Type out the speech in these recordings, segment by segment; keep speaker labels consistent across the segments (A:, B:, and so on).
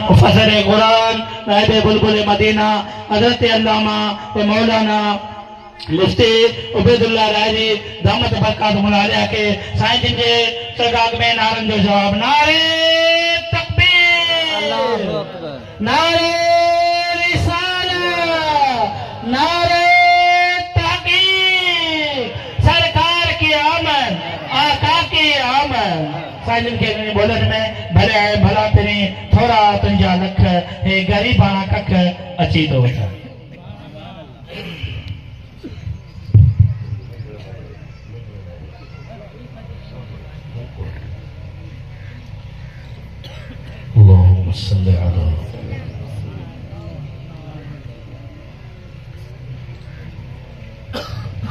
A: मुफस्सिर कुरान नायब बुलबुल मदीना हजरत अल्लामा मौलाना मुफ्ती उबैदुल्लाह राजी दामत बरकातुहुल आलिया के साईं जिन जे सरगाह में नारन जो जवाब नारे तकबीर नारे रिसालत नारे तहकीक सरकार की आमद आका की आमद साईं जिन के बोलन में भले आए भला तेरे थोड़ा तुंजा लख हे गरीबाना कख अची तो वठा
B: अल्लाहुम्मा सल्लि अला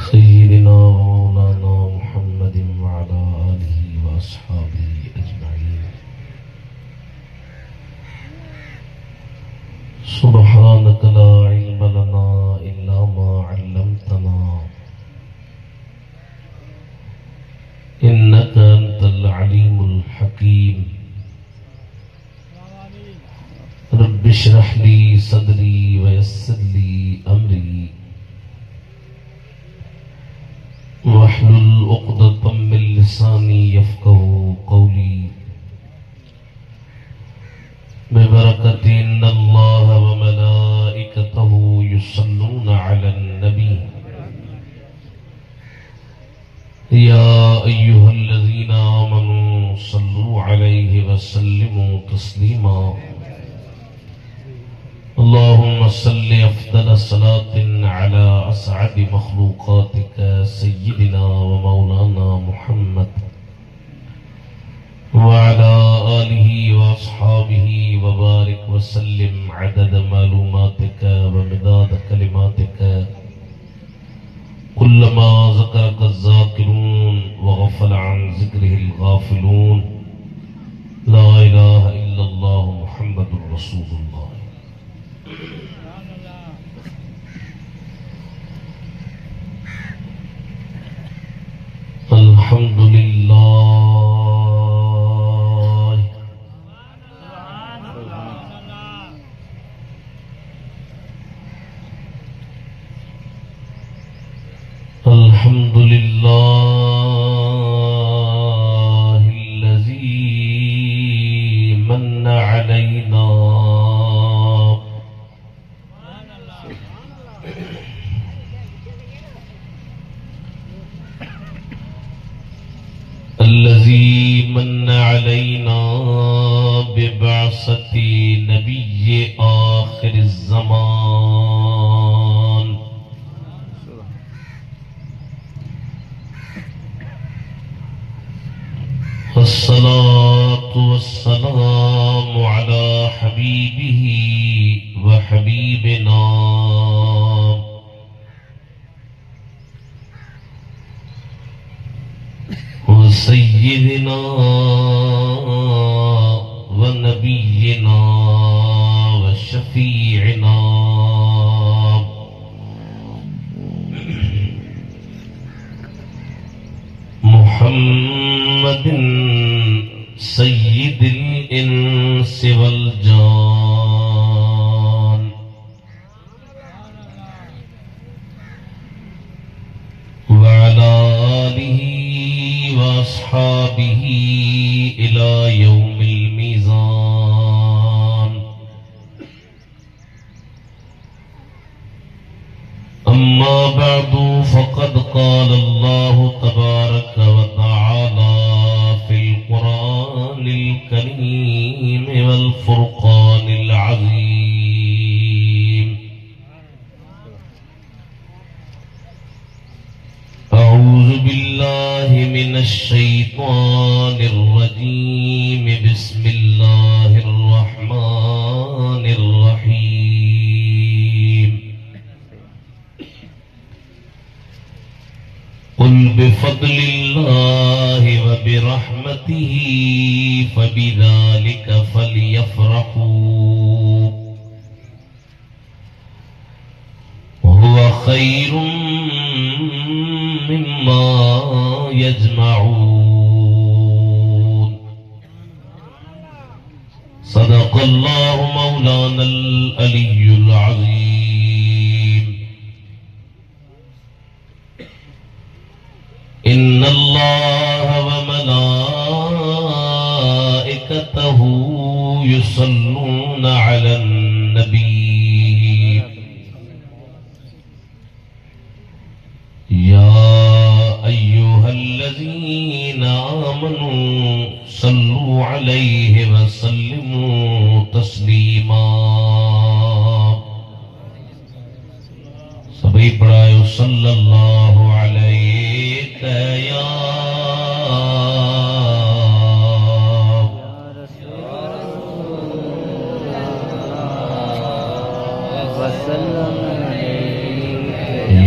B: सय्यिदिना व मौलाना मुहम्मदिन व अला आलिहि व अस्हाबिहि अजमईन। सुब्हानक ला इल्म लना इल्ला मा अल्लमतना इन्नका अंतल अलीमुल हकीम। रब्बि इश्रह ली सदरी व यस्सिर ली अमरी वहलुल उक़दतम मिन लिसानी यफ़क़हू क़ौली। बिबरकति इन्नल्लाह व मलाइकतहू युसल्लूना अलन नबी या अय्युहल्लज़ीना आमनू सल्लू अलैहि व सल्लिमू तस्लीमा। अल्लाहुम्मा सल्लि अफ़्ज़ल सलातिन अला असअदि मख़लूक़ातिका सय्यिदिना व मौलाना मुहम्मद व अला आलिहि व अस्हाबिहि व बारिक व सल्लिम अदद मालूमातिका व मिदाद कलिमातिका कुल्लमा ज़करक ज़ाकिरून व गफ़ल अन ज़िक्रिहिल गाफ़िलून। ला इलाहा इल्लल्लाह मुहम्मदुर रसूलुल्लाह। अल्हम्दुलिल्लाह अल्हम्दुलिल्लाहिल्लज़ी मन्ना अलैना الذي من علينا ببعثة نبي آخر الزمان والصلاة والسلام على حبيبه وحبيبنا سيدنا ونبينا وشفيعنا محمد سيد الإنس والجان وعلى آله وأصحابه إلى يوم الميزان। أما بعد فقد قال الله تبارك وتعالى في القرآن الكريم والفرقان العظيم: أعوذ بالله من الشيطان الرجيم بسم الله الرحمن الرحيم قل بفضل الله وبرحمته فبذلك فليفرحوا وهو خير مما يجمعون। صدق सदक़ल्लाहु मौलानल अलियुल अज़ीम। इन्नल्लाह व मलाइकतहु युसल्लूना अलन नबी। या अय्युहल्लज़ीना आमनू सल्लू अलैहि व सल्लिमू तस्लीमा। सभी पढ़ायो सल्लल्लाहु अलैहि या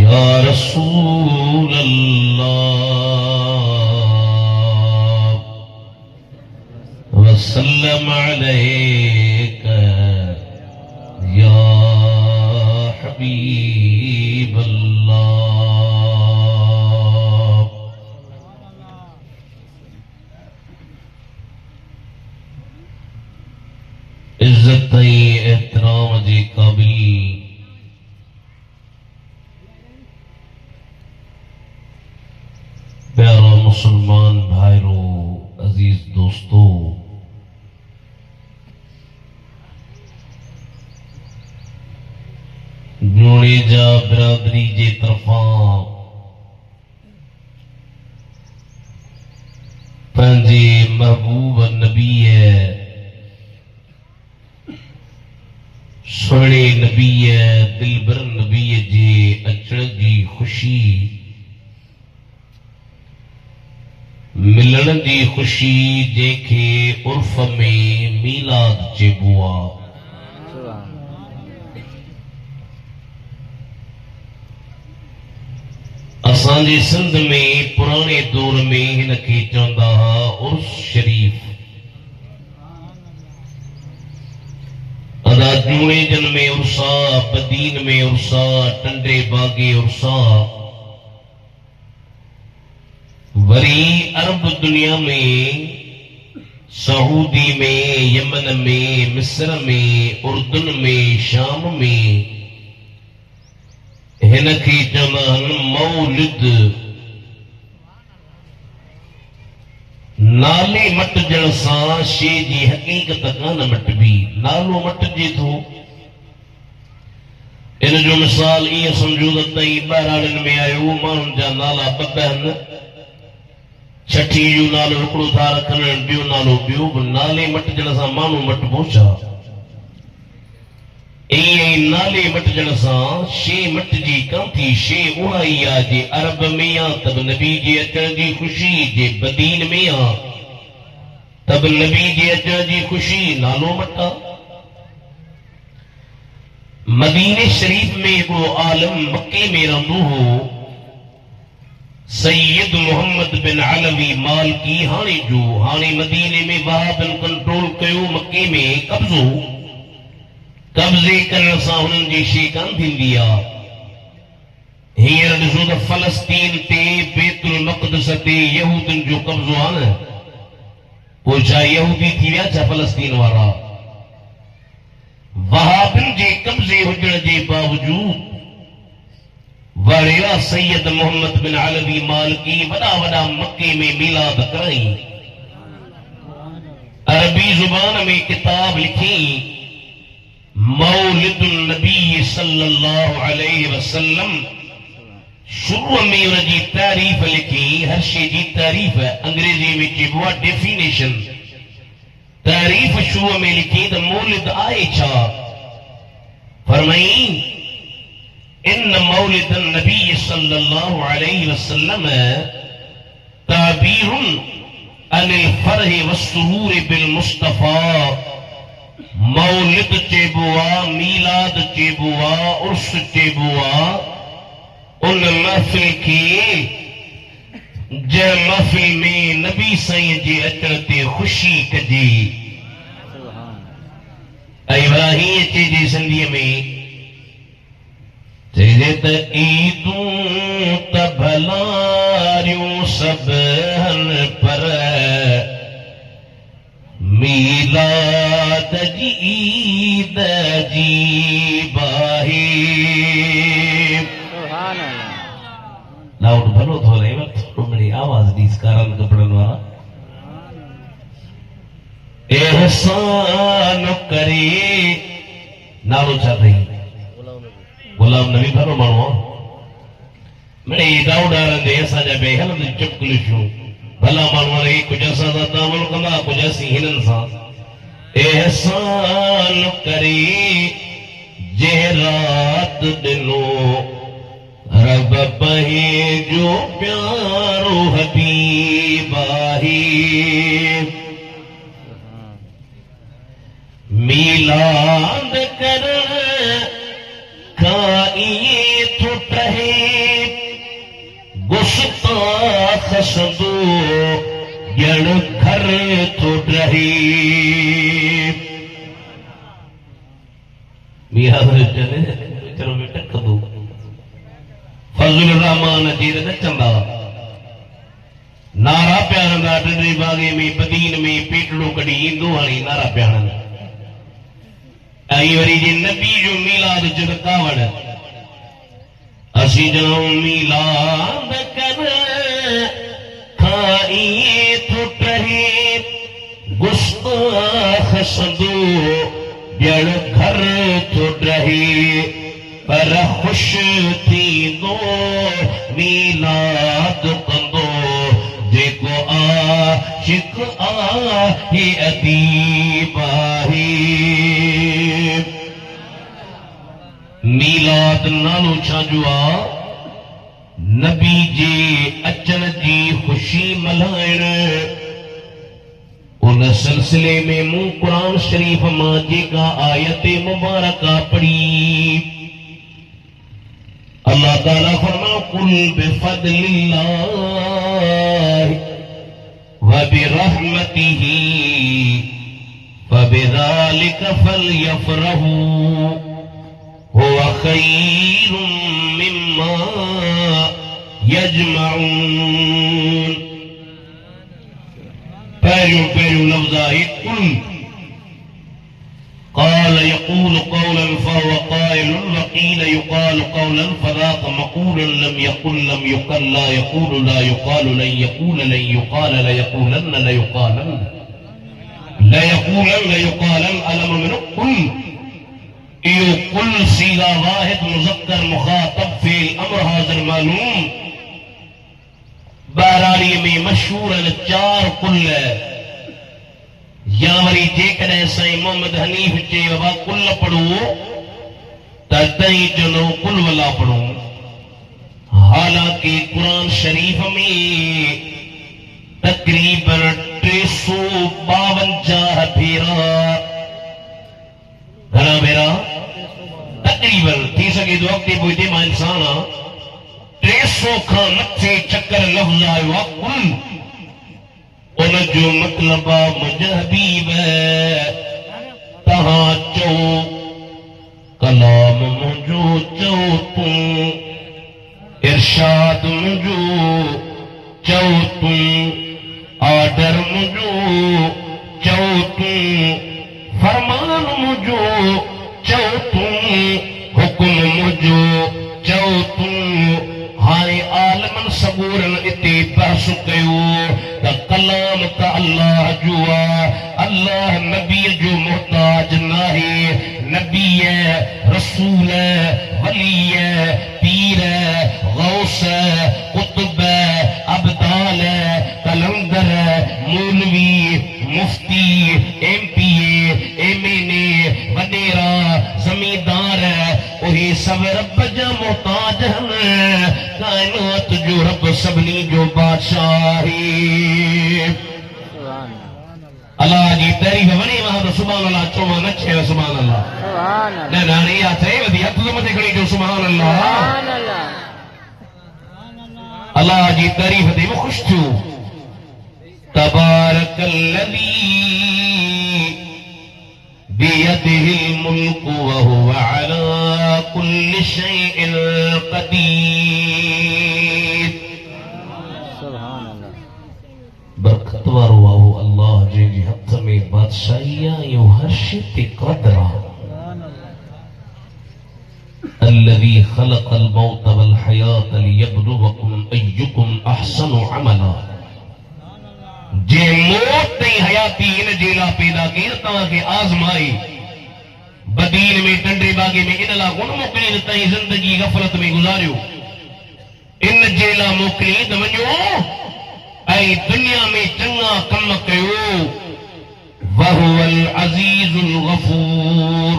B: या रसूल अल्लाह वसल्लम अलैका या हबीब अल्लाह। इज्जत एहतराम जी काबिल प्यारा मुसलमान भाइरों, अजीज दोस्तों, जुड़ेजा बिरादरी जे तरफा पंहिंजे महबूब नबी सोने नबी दिलबर नबी जे अचण जी खुशी, मिलण जी खुशी जंहिंखे उर्फ में मीलाद चइबो आहे। असांजे सिंध में पुराणे दौर में हिनखे चवंदा हुआ उर्स शरीफ। अदा जूड़ेजन में उर्सा, बदीन में उर्सा, टंडे बागे उर्सा, वरी अरब दुनिया में सऊदी में, यमन में, मिस्र में, उर्दुन में, शाम में हिनखे चवंदा आहिनि मौलिद। नाले मटजण सां शइ जी हक़ीक़त कान मटबी, नालो मटजे थो। इन जो मिसाल ईअं सम्झो त तई ॿाहिराड़ियुनि में आयो, माण्हुनि जा नाला ॿ आहिनि, छठी जो नालो हिकिड़ो था रखनि, ॿियो नालो ॿियो। नाले मटजण सां माण्हू मटबो छा? ईअं नाले मटजण सां शइ मटजी कान थी। शइ उहा ई आहे जे अरब में आ तब नबी जे अचण जी ख़ुशी, जे बदीन में आ तब नबी जे अचण जी ख़ुशी, नालो मटा। मदीने शरीफ में हिकिड़ो आलम मके में रहंदो हो, सैयद मोहम्मद बिन अलवी मालकी। हाणे मदीने में वहाबन कंट्रोल कयो, मके में कब्ज़ो। कब्ज़े करण सां हुननि जी शइ कान थींदी आहे। हींअर ॾिसो त फलस्तीन ते, बैतुल मक़दस ते यहूदनि जो कब्ज़ो आहे न, पोइ छा यहूदी थी विया छा फलस्तीन वारा? वहाबिन जे कब्ज़े हुजण जे बावजूद वड़िया सैयद मोहम्मद बिन अलवी मालकी वॾा वॾा मके में मिलाद कराई, अरबी ज़ुबान में किताब लिखी, मौलिदुन नबी सल्लल्लाहु अलैहि वसल्लम। शुरू में उनजी तारीफ़ लिखी, हर शइ जी तारीफ़, अंग्रेजी में चइबो आहे डेफिनेशन। तारीफ़ शुरू में लिखी त मौलिद आहे छा? फरमाई इन मौलिदन नबी सल्लल्लाहु अलैहि वसल्लम ताबीरुन अनिल फरह वस्सुरूर बिल मुस्तफा। मौलिद चइबो आहे, मीलाद चइबो आहे, उर्स चइबो आहे उन महफ़िल खे जंहिं महफ़िल में नबी साईं जे अचण ते ख़ुशी कजे। ऐं भला हीअं चइजे सिंधीअ में, चइजे त ईदूं त भलारियूं सभु हन पर मीलाद जी ईद जी बाही लाउड भलो थो रहे वक्त मेरी आवाज दी कारण कपड़न वाला एहसान करे नालो छा थई गुलाम नबी भलो माण्हू मेरे दाऊदार दे असांजा बे हलंद चुपकलिशूं भला माण्हू रही कुझु असां सां तामुल कंदा कुझु असीं हिननि सां एहसान करे जंहिं रात ॾिनो रब पंहिंजो प्यारो हबीब आहे मीलाद करण खां इएं थो टहे गुस्ताख सदो ॼण घर थो रहे चलो बेटा कदो फज़ल रहमान जी नचंदा नारा प्यारंदा टिंडे बागे में बदीन में पेटड़ो कढी ईंदो हाणे नारा प्यारनि ऐं वरी जे नबी जो मीलाद च कावड़ असी जो मीलाद कर खाइए तो टहे गुस्ताख सदो ॼण घर तो रहे पर खुश थींदो मीलाद कंदो जेको आशिक आहे अदीब आहे मीलाद नालो छा जो आहे नबी जे अचण जी ख़ुशी मल्हाइण उन सिलसिले में मूं कुरान शरीफ मां जेका आयत मुबारका पढ़ी अल्लाह ताला फरमाओ कुल बिफदलिल्लाह व बिरहमतिही फबिज़ालिका फलयफरहू हुवा खैरुम मिम्मा यजमऊन पहिरियों लफ्ज़ आहे कुल قال يقول قولا فهو قائل وقيل يقال قولا فذاك مقول لم يقل لا يقول لا يقال لن يقول لن يقال لا يقولن لا يقالن ألم من قل इहो कुल सीगा वाहिद मुज़क्कर मुखातब फेल अमर हाज़िर मालूम बहराड़ी में मशहूर चार कुल या वरी जेकॾहिं साईं मोहम्मद हनीफ चए बाबा कुल पढ़ो त तई चवंदो कुल वला पढ़ो हालांकि कुरान शरीफ में तकरीबन 352 भेरा घणा भेरा तकरीबन थी सके तो अॻिते पोइ मां इंसान आहे 300 खां मथे चकर लफ़्ज़ आयो आहे कुल उन जो मतलब मुंहिंजा हबीब तव्हां चओ कलाम मुंहिंजो चओ तूं इरशाद मुंहिंजो चओ तूं ऑर्डर मुंहिंजो चओ तूं फरमान मुंहिंजो चओ तूं हुकुम मुंहिंजो चओ तूं हाणे आलमन सबूरन इते बहस कयो त कलाम त अल्लाह जो आहे अल्लाह नबी जो मोहताज नाहे नबी रसूल वली पीर गौस कुतुब अब्दाल कलंदर मौलवी मुफ्ती एमपीए एमएनए वडेरा जमींदार उहे सब रब जा मोहताज आहिनि काइनात जो रब सभिनी जो बादशाह आहे अल्लाह जी तारीफ़ वणे मां त सुभान अल्लाह चओ न चयो सुभान अल्लाह न हाणे इहा चए वधी हथ मथे खणी चओ सुभान अल्लाह अल्लाह जी तारीफ़ ते बि ख़ुशि थियो तबारकल्लज़ी बियदिहिल मुल्क व हुवा अला कुल्लि शैइन क़दीर बरकत वारो अल्लाह जे हथ में बादशाहिया यो हर शे ते कादर अल्लज़ी खलक़ल मौत वल हयात लियब्लुवकुम अय्युकुम अहसनु अमला। जे मौत ते हयाती इन जेला पैदा की ता के आजमाई बदीन में टंडे बागे में इन ला गुण मोकली तई जिंदगी गफलत में गुजारियो इन जेला मोकली त वञो ऐं दुनिया में चंगा कम कयो। वहुवल अजीजुल गफूर।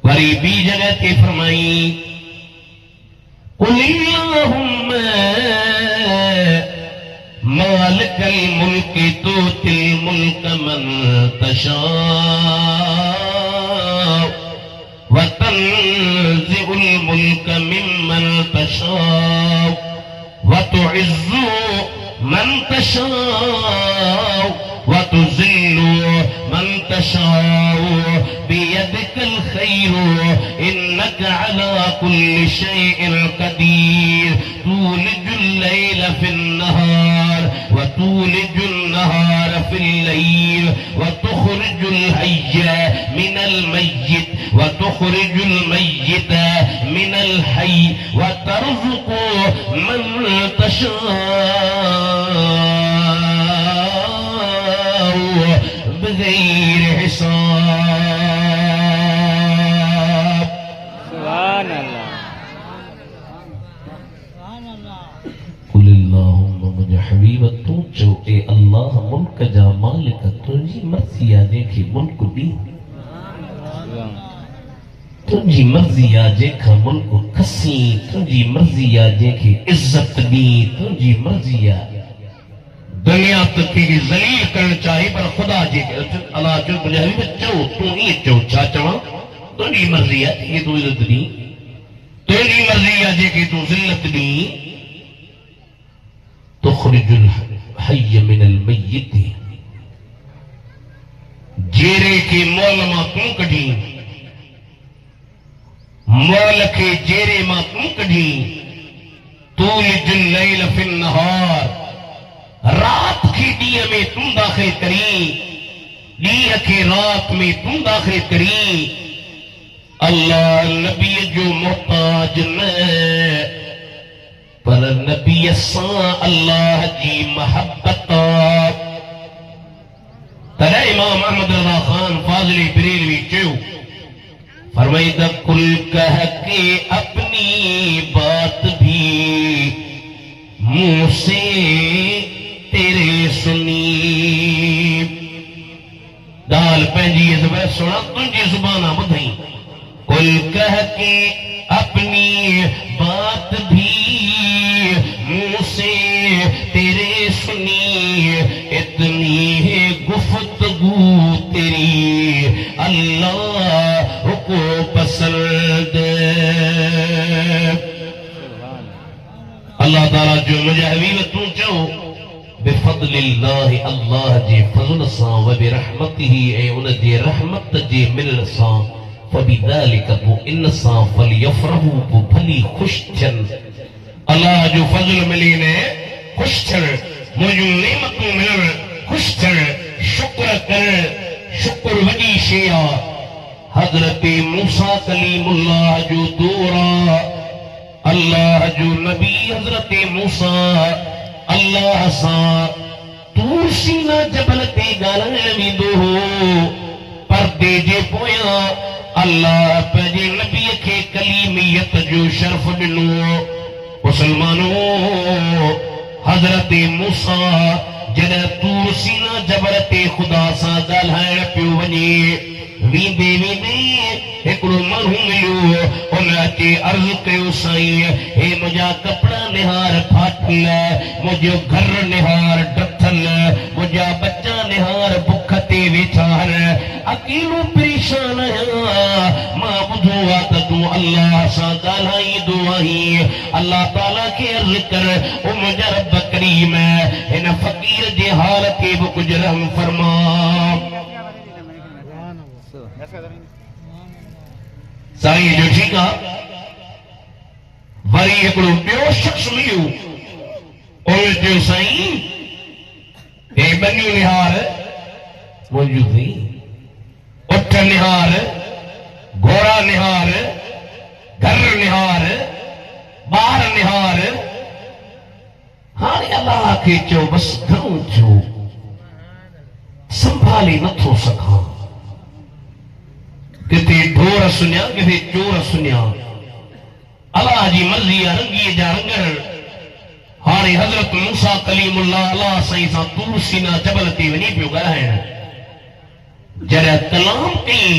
B: वरी बी जगह ते फरमाई कुल्लाहुम्मा मालिकल मुल्क तुतिल मुल्क मन तशा व तंज़िउल मुल्क मिम्मन तशा व तुइज़्ज़ु मन तशा व तुज़िल्लु मन तशा बियदिकल खैरु इन्नका अला कुल्लि शैइन कदीर। तूलिजुल लैल फिन नहार व तूलिजुल नहार फिल लैल व तुखरिजुल हय्य मिनल मय्यित व तुखरिजुल मय्यित मिनल हय्य व तर्ज़ुकु मन तशा बगैर हिसाब।
C: सुभान अल्लाह।
B: कुलिल्लाहुम्मा मुझे हबीब तू जो ए अल्लाह मुल्क जा मालिक तुझी मर्जी आ जेके मुल्क दी तुझी मर्जी आ जेका मुल्क खसी तुझी मर्जी आ जेके इज्जत दी तुझी मर्जी आ दुनिया तक की जलील करना चाहे पर खुदा जी अल्लाह जो मुझे हबीब चो तू ही चो छा चवा तुझी मर्जी आ जेके तू इज्जत दी तुझी मर्जी आ जेके तू जिल्लत दी। तुखरिजुल हय्य मिनल मय्यित। जेरे के मोल मां तू कढी मोल के जेरे मां तू कढी। तूलिजुल लैल फिन नहार। रात की ॾींहं में तू दाखिल करी ॾींहं के रात में तू दाखिल करी। अल्लाह नबी जो मोहताज न पर नबी सां अल्लाह जी मोहब्बत। तॾहिं इमाम अहमद रज़ा खान फाज़िली बरेलवी चयो फरमाईंदा कुल कह के अपनी बात भी मुंह से तेरे सुनी। दाल पंहिंजी ज़ुबान सुना तुझी ज़ुबान ॿुधई। कुल कह के अपनी बात भी मुंह से तेरे सुनी। इतनी है गुफ्तगू तेरी अल्लाह को पसंद। अल्लाह ताला जो मुझे हबीब तू चो बिफज़लिल्लाह अल्लाह जे फज़ल सां व बिरहमतिही ऐं उन जे रहमत जे मिलण सां फबिज़ालिक तो इन सां फलयफ़रहू तो भली खुश थियनि। अल्लाह जो फज़ल मिली ने खुश थियनि मुंहिंजूं नेमतूं मिलण खुश थियनि शुक्र करणु शुक्र वॾी शइ आहे। हज़रत मूसा कलीमुल्लाह जो दौर आहे। अल्लाह जो नबी हज़रत मूसा अल्लाह सां तूर सीना जबल ते ॻाल्हाइण वेंदो हो। पर्दे जे पोयां अल्लाह पंहिंजे नबीअ खे कलीमियत जो शर्फ़ ॾिनो। मुसलमानो हज़रत मूसा जॾहिं तूर सीना जबल ते ख़ुदा सां ॻाल्हाइण पियो वञे वींदे वींदे हिकिड़ो माण्हू मिलियो। उन अचे अर्ज़ कयो साईं हे मुंहिंजा कपिड़ा निहार फाटल मुंहिंजो घर निहार डथल मुंहिंजा बच्चा निहार बुख ते वेठा आहिनि अकेलो परेशान आहियां। मां ॿुधो आहे त तूं अल्लाह सां ॻाल्हाईंदो आहीं। अल्लाह ताला खे अर्ज़ कर ओ मुंहिंजा रब करीम हिन फ़क़ीर जे हाल ते बि कुझु रहम फरमा। साईं जो ठीकु आहे। वरी हिकिड़ो ॿियो शख़्स मिलियो उन चयो साईं हे बनियूं निहार मौजूद थी। उठ निहार, घोड़ा निहार, घर निहार, ॿार निहार। हाणे अलाह खे चओ बस घणो थियो, संभाले नथो सघां। किथे ढोर सुनिया, किथे चोर सुनिया। अलाह जी मर्ज़ी आहे रंगीअ जा रंगण। हाणे हज़रत मूसा कलीमुल्लाह अलाह साईं सां तूर सीना जबल ते वञी पियो ॻाल्हाइण। जॾहिं कलाम कई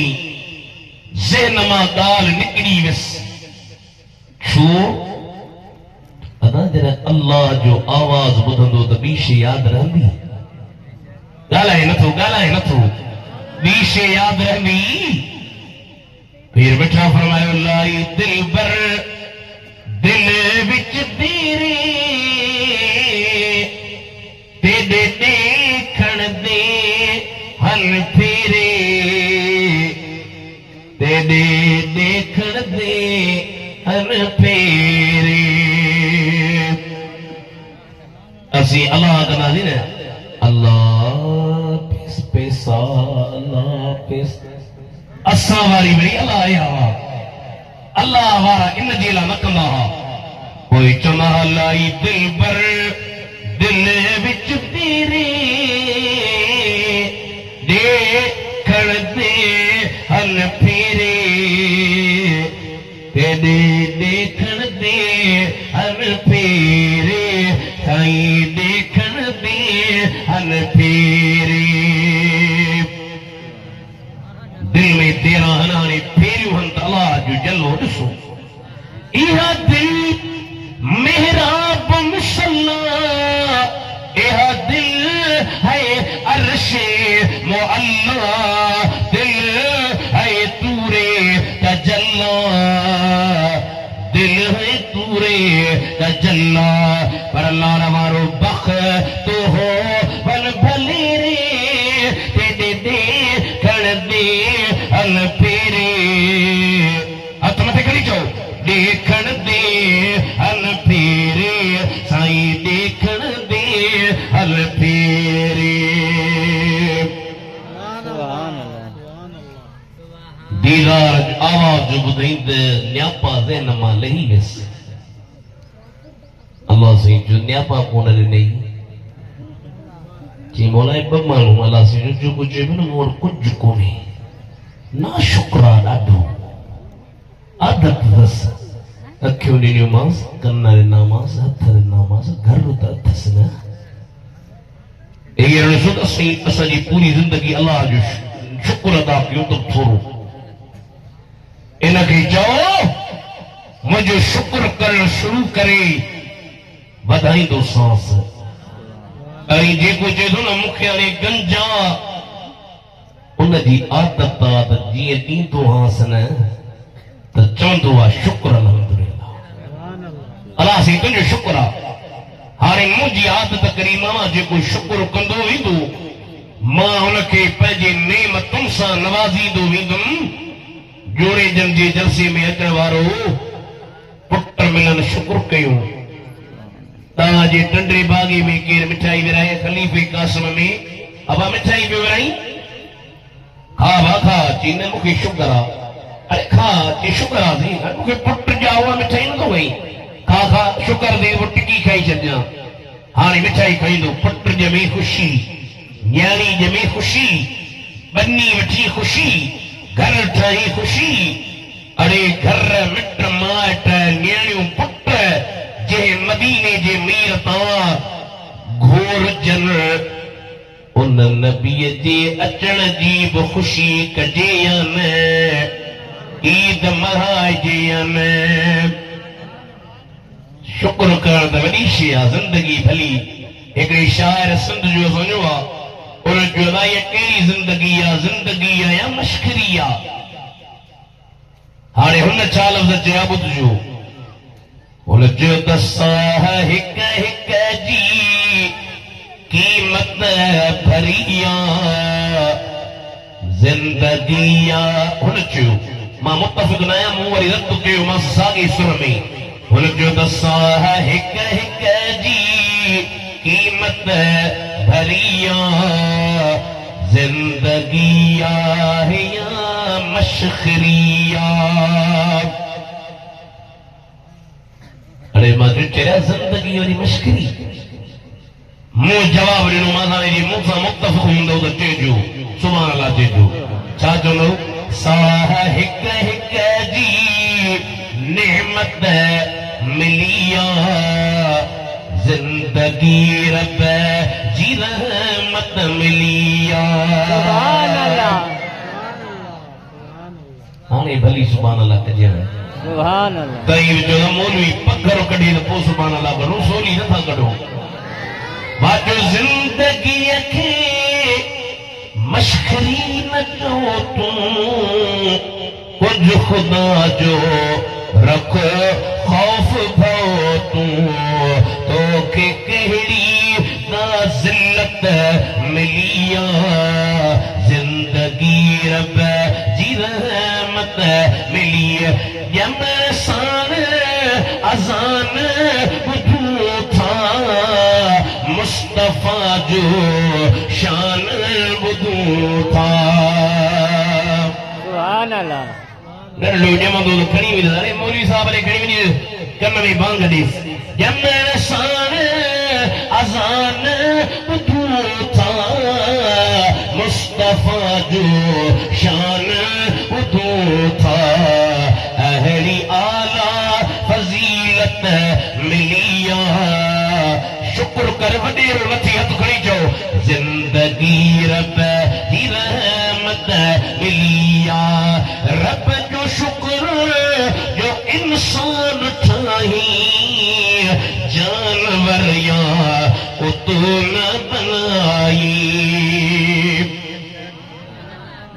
B: ज़हन मां ॻाल्हि निकिरी वियसि। छो अदा जॾहिं अल्लाह जो आवाज़ ॿुधंदो त ॿी शइ यादि रहंदी। ॻाल्हाए नथो ॿी शइ यादि रहंदी। फिर मिठा फरमायो लाई दिल बर दिल विच तेरे तेरे देखण दे हल फेरे तेरे देखण दे हल फेरे। असी अल्लाह कंदासीं न अल्लाह पैसा अल्लाह पैसा। असां वारी वरी अल्लाह आया अल्लाह वारा इन जे लाइ न कंदा हुआ। पोइ चवंदा लाई दिल बर दिल विच तेरे देखण दे हल फेरे तेरे देखण दे हल फेरे साईं देखण दे हल फेरे। दिल में तेरा हनाने फेरियूं हन त अलाह जो जलो ॾिसो। इहा दिल मेहराब मुसल्ला, इहा दिल है अर्शे मुअल्ला, दिल है तूरे तजल्ला, दिल है तूरे तजल्ला। पर अल्लाह हमारो बख तो हो बल भले रे तेरे देखण दे हल फेरे। हथ मथे करी चओ देखण दे हल फेरे साईं देखण दे हल फेरे। दीदार आवाज़ ॿुधईं त न्यापा ज़हन मां लही वियसि। अल्लाह साईं जो न्यापा कोन ॾिनई। चई मौला ॿ माण्हू अल्लाह साईं जो कुझु चइबो न मूं वटि कुझु कोन्हे। ना शुक्रा ॾाढो आदत अथसि। अखियूं ॾिनियूंमांसि, कन ॾिनामांसि, हथ ॾिनामांसि, घर त अथसि न। हींअर ॾिसो त असांजी पूरी ज़िंदगी अल्लाह जो शुक्र अदा कयूं त थोरो। इनखे चओ मुंहिंजो शुक्र करणु शुरू करे वधाईंदो सांस। ऐं जेको चए थो न मूंखे हाणे गंजा उनजी आदत आहे त जीअं ॾींदो आंसि न त चवंदो आहे शुक्र अल्हम्दुलिल्लाह। अलाह साईं तुंहिंजो शुक्र आहे। हाणे मुंहिंजी आदत करी मां जेको शुक्र कंदो वेंदो मां हुनखे पंहिंजे नेमतुनि सां नवाज़ींदो वेंदुमि। जोड़े जन जे जलसे में अचण वारो पुट मिलन शुक्र कयूं। तव्हांजे टंडरे बागे में केरु मिठाई विराए खलीफ़े कासिम में अबा मिठाई पियो विराई। खा भा खा चई न मूंखे शुक्र आहे। अरे खा चई शुक्र आहे साईं मूंखे पुट जा उहा मिठाई नथो वई। खा खा शुक्र दे वो टिकी खाई छॾियां। हाणे मिठाई खाईंदो। पुट ॼमे ख़ुशी, न्याणी ॼमे ख़ुशी, बन्नी वठी ख़ुशी, घर ठाही ख़ुशी। अड़े घर मिट माइट न्याणियूं पुट जे मदीने जे मीर तां घोरजन। उन नबीअ जे अचण जी बि ख़ुशी कजे या न, ईद मल्हाइजे या न। शुक्र करण त वॾी शइ आहे। ज़िंदगी भली हिकिड़े शाइर सिंध जो वञो आहे उन जो अलाए कहिड़ी ज़िंदगी आहे, ज़िंदगी आहे या मश्करी आहे। हाणे हुन छा लफ़्ज़ चया ॿुधजो। हुन चयो त साह हिक हिक जी क़ीमत भरिया ज़िंदगी आहे। हुन चयो मां मुतफ़िक़ न आहियां, मूं वरी रद्द कयो मां साॻे सुर में। हुन चयो त साह हिक हिक जी क़ीमत भरिया जिंदगी आहे या मशखरिया। अरे मां चढ़िया जिंदगी वारी मशखरी मूं जवाब ॾिनो मां जी मूं सां मुख़्तलिफ़ हूंदो त चइजो सुभाणे अल्लाह चइजो छा चवंदो साह हिक हिक जी नेमत मिलिया जिंदगी रब जी रहमत मिलिया।
C: सुभान अल्लाह
B: हाणे भली सुभाणे अल्लाह कजे
C: सुभान अल्लाह
B: कई जो मौलवी पखर कढी त पोइ सुभाणे अल्लाह करो सोली नथा कढो बाजो जिंदगी खे मशखरी न चो तूं कुछ खुदा जो रखो खौफ भो तूं तोखे कहिड़ी ज़िल्लत मिलिया जिंदगी रब जी रहमत मिली जम साण अज़ान ॿुधूं था मुस्तफा जो शान ॿुधूं था।
C: सुभान अल्लाह
B: नंढो ॼमंदो त खणी वेंदा अरे मौलवी साहब ने खणी वञी कन में बांग ॾेस ॼमण साण अज़ान ॿुधूं था मुस्तफा जो शान ॿुधूं था अहिड़ी आला फज़ीलत मिलिया शुक्र कर वडेरो नथी हथ खणी चओ जिंदगी रब जी रहमत मिलिया रब जो शुक्र जो इंसान ठाही जानवर या कुतो न बनाई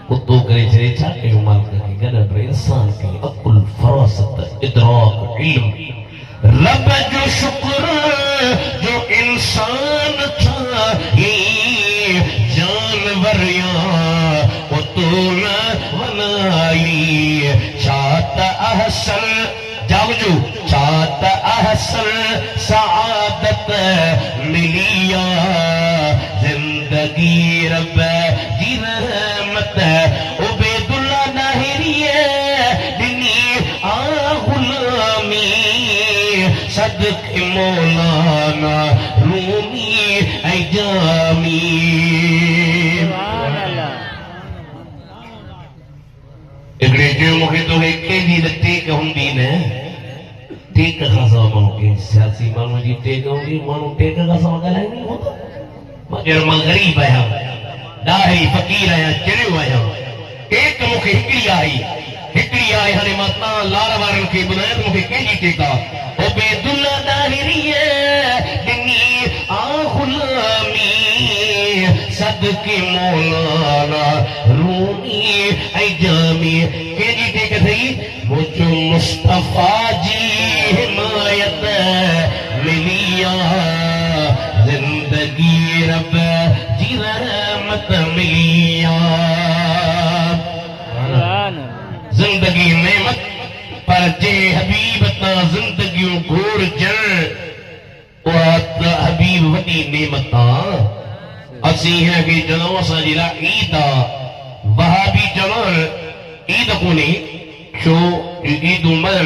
B: कुतो करे छे छा कयो मालिक खे गॾ पर इंसान खे अकुल फरासत इदराक इल्म रब जो शुक्र जो इंसान था ये जानवर तो न बनाई छात अहसन जावजू छात अहसन सआदत मिलिया जिंदगी रब जी रहमत उबैदुल्लाह नाहिरिये दिनी आ गुलामी सदके मौलाना रूमी ऐ जामी।
C: सुभान अल्लाह
B: हिकिड़े चयो मूंखे तोखे कंहिंजी त टेक हूंदी न टेक खां सवाइ माण्हू कंहिं सियासी माण्हू जी टेक हूंदी माण्हू टेक खां सवाइ ॻाल्हाईंदी हूंदो मां चयो मां ग़रीब आहियां ॾाढी फ़क़ीर आहियां चढ़ियो आहियां टेक मूंखे हिकिड़ी आहे हाणे मां तव्हां लार वारनि खे ॿुधायां त मूंखे कंहिंजी टेक आहे उबैदुल्लाह दाहिरीअ ॾिनी आ ग़ुलामी सदके मौलाना रूमी ऐं जामी कंहिंजी टेक अथई मुंहिंजो मुस्तफा जी हिमायत मिलिया जिंदगी रब जी रहमत मिलिया
C: सुभान अल्लाह
B: जिंदगी नेमत पर जे हबीब ता जिंदगियों घोर जन तो हबीब वडी नेमत असी है कि जदों असांजी लाइ ईद आहे वहाबी चवण ईद कोन्हे छो ईद उमर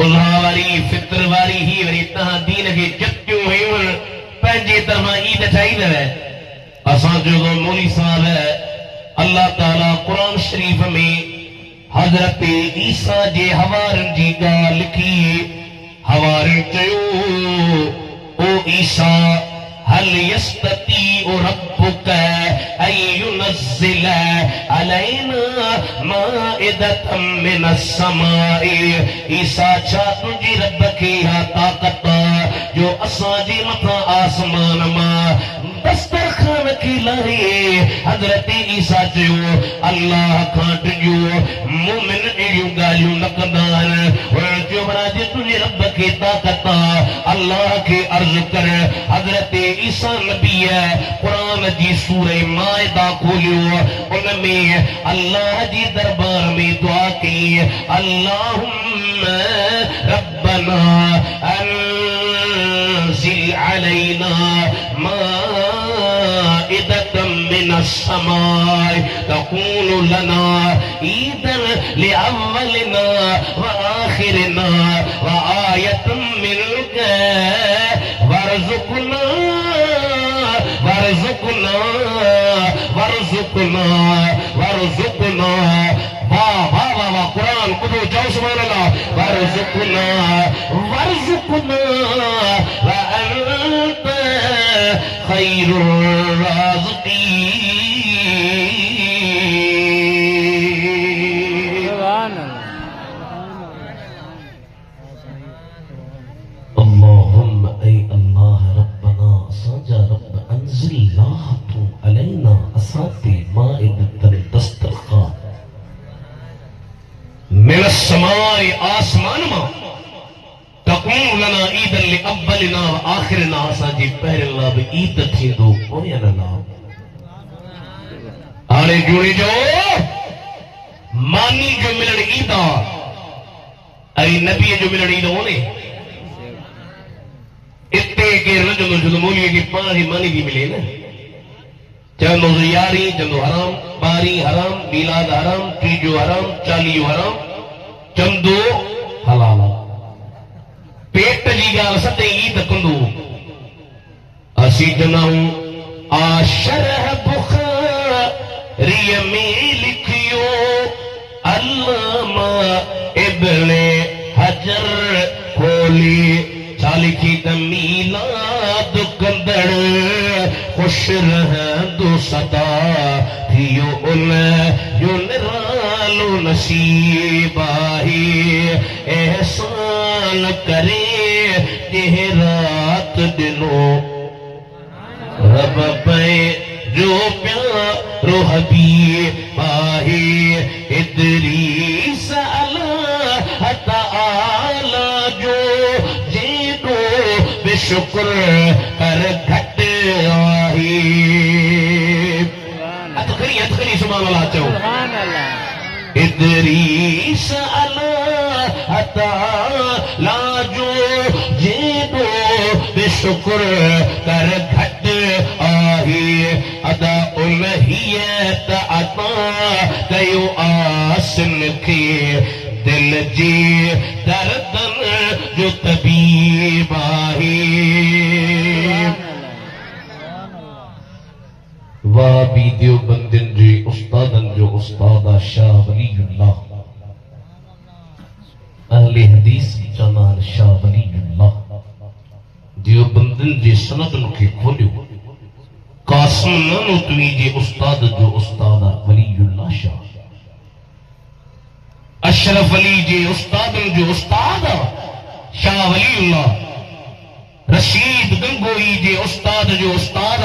B: उल्हा वारी फितर वारी ही वरी तव्हां दीन खे जतियूं हुयूं पंहिंजे तरफ़ां ईद ठाही अथव असांजो मौली साहब अल्लाह ताला क़ुरान शरीफ़ में हज़रत ईसा जे हवारनि जी ॻाल्हि लिखी हवारनि चयो ओ ईसा हल यस्तती रब्बुक अन युनज़्ज़िल अलैना माइदतम मिनस समाई ईसा छा तुंहिंजी रब खे इहा ताक़त जो असांजे मथां आसमान मां दस्तरखान खे लाहे हज़रत ईसा चयो अल्लाह खां ॾिजो मोमिन अहिड़ियूं ॻाल्हियूं न कंदा आहिनि उन्हनि चयो महाराज तुंहिंजे रब खे ताक़त अल्लाह खे अर्ज़ु कर हज़रत ईसा नबीअ क़ुरान जी सूरह माइदा खोलियो उन में अल्लाह जी दरबार में दुआ कई अल्लाहुम्मा रब्बना अनज़िल अलैना माइदतम मिनस السماء تقول لنا عيدا لأولنا وآخرنا وآية منك وارزقنا وارزقنا وارزقنا وارزقنا वाह वाह वाह वाह कुरान कुदो जाओ सुभान अल्लाह वरज़ुक़ना वरज़ुक़ना व अंत खैरुर राज़िक़ीन।
C: सुभान
B: अल्लाहुम्मा ऐ अल्लाह रब्बना सजा रब्ब अंज़िल लाहतु अलैना असाती माइदतन दस्तरखान मिनस समाए आसमान मां तकून लना ईदन लि अव्वलिना व आखिरना असांजी पहिरियों लाभ ईद थींदो पोयन लाभ हाणे जुड़ी जो मानी जो मिलण ईद आहे ऐं नबीअ जो मिलण ईद कोन्हे इते केरु न चवंदो छो त मौलीअ खे पाण खे मानी थी मिले न चवंदो यारी चवंदो हराम ॿारी हराम मीलाद हराम टीजो हराम चालीहो हराम चंदो हलाल पेट जी ॻाल्हि सते ईद कंदो असीं चवंदा आहियूं आशरह बुख़ारीअ में लिखियो अल्लामा इब्ने हजर खोली चालिकी त मीलाद कंदड़ खुश रहंदो सदा थियो उन जो निरालो नसीब आहे एहसान करे जंहिं रात ॾिनो रब पे जो प्यारो हबीब आहे इदरीस अल्लाह ताला जो जेको बेशुक्र कर घट आहे अतखरी सुभान अल्लाह चओ
C: सुभान अल्लाह
B: इदरीस अल्लाह ताला जो जेको बेशुक्र कर घट आहे अदा उलहियत अता कयो आसिन खे दिल जे दर्दन जो तबीब आहे वाह बी देवबंदियुनि जे उस्तादनि जो उस्ताद शाह वलीउल्लाह अहले हदीस चवंदा आहिनि शाह वलीउल्लाह देवबंदियुनि जे सनदनि खे खोलियो कासिम नानोतवी जे उस्ताद जो उस्ताद वलीउल्लाह शाह अशरफ अली जे उस्तादनि जो उस्ताद शाह वलीउल्लाह रशीद गंगोई जे उस्ताद जो उस्ताद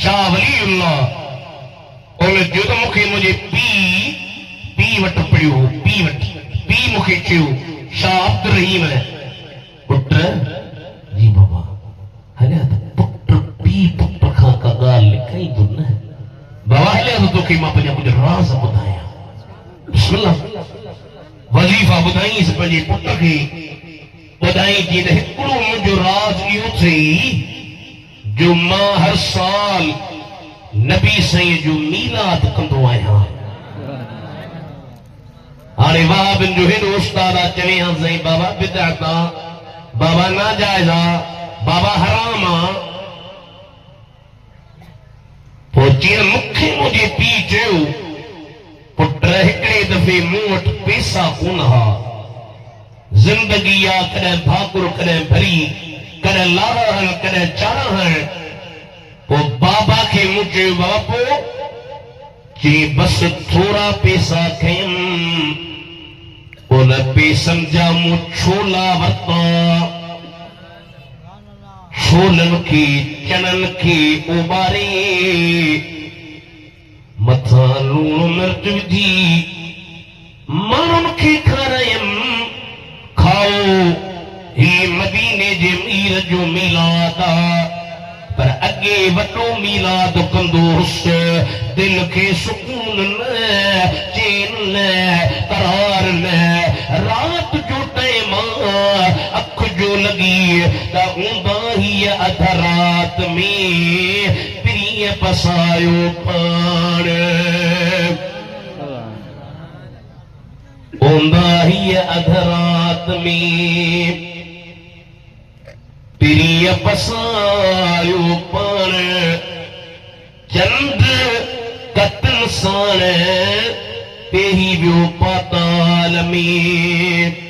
B: शाह वलीउल्लाह उन जो त मूंखे मुंहिंजे पी वटि पढ़ियो पी मूंखे चयो शाह अब्दुल रहीम पुट जी बाबा हलिया त पुट पी पुट खां का ॻाल्हि लिखाईंदो न बाबा हलिया त तोखे मां पंहिंजा कुझु राज़ ॿुधायां बिस्मिल्लाह वज़ीफ़ा ॿुधाईंसि पंहिंजे पुट खे ॿुधाई जी त हिकिड़ो मुंहिंजो राज़ इहो थई जो मां हर साल नबी साईं जो मीलाद कंदो आहियां हाणे वहाबिन जो हेॾो उस्ताद आहे चवे हा साईं बाबा बिदअत आहे बाबा नाजाइज़ आहे बाबा हराम आहे पोइ जीअं मूंखे मुंहिंजे पीउ चयो पुट हिकिड़े दफ़े मूं वटि पैसा कोन हा ज़िंदगी आहे कॾहिं भाकुर कॾहिं भरी कॾहिं लारहण कॾहिं चारहण पोइ बाबा खे मूं चयो बाबो चई बसि थोरा पैसा खयमि उन पैसनि जा मूं छोला वरिता छोलनि खे चणनि खे उॿारे मथां लूण मिर्च विझी माण्हुनि खे खारायमि खाओ ही मदीने जे मीर जो मीलाद आहे पर अॻे वॾो मीलाद कंदो हुउसि दिल खे सुकून न चैन न करार न रात जो टाइम अख जो लॻी त ऊंदा ही अध रात में पिरीअ पसायो पाण ओंदा हीअ अध रात में पिरीअ पसायो पाण चंड कतन साण तेही वियो पाताल में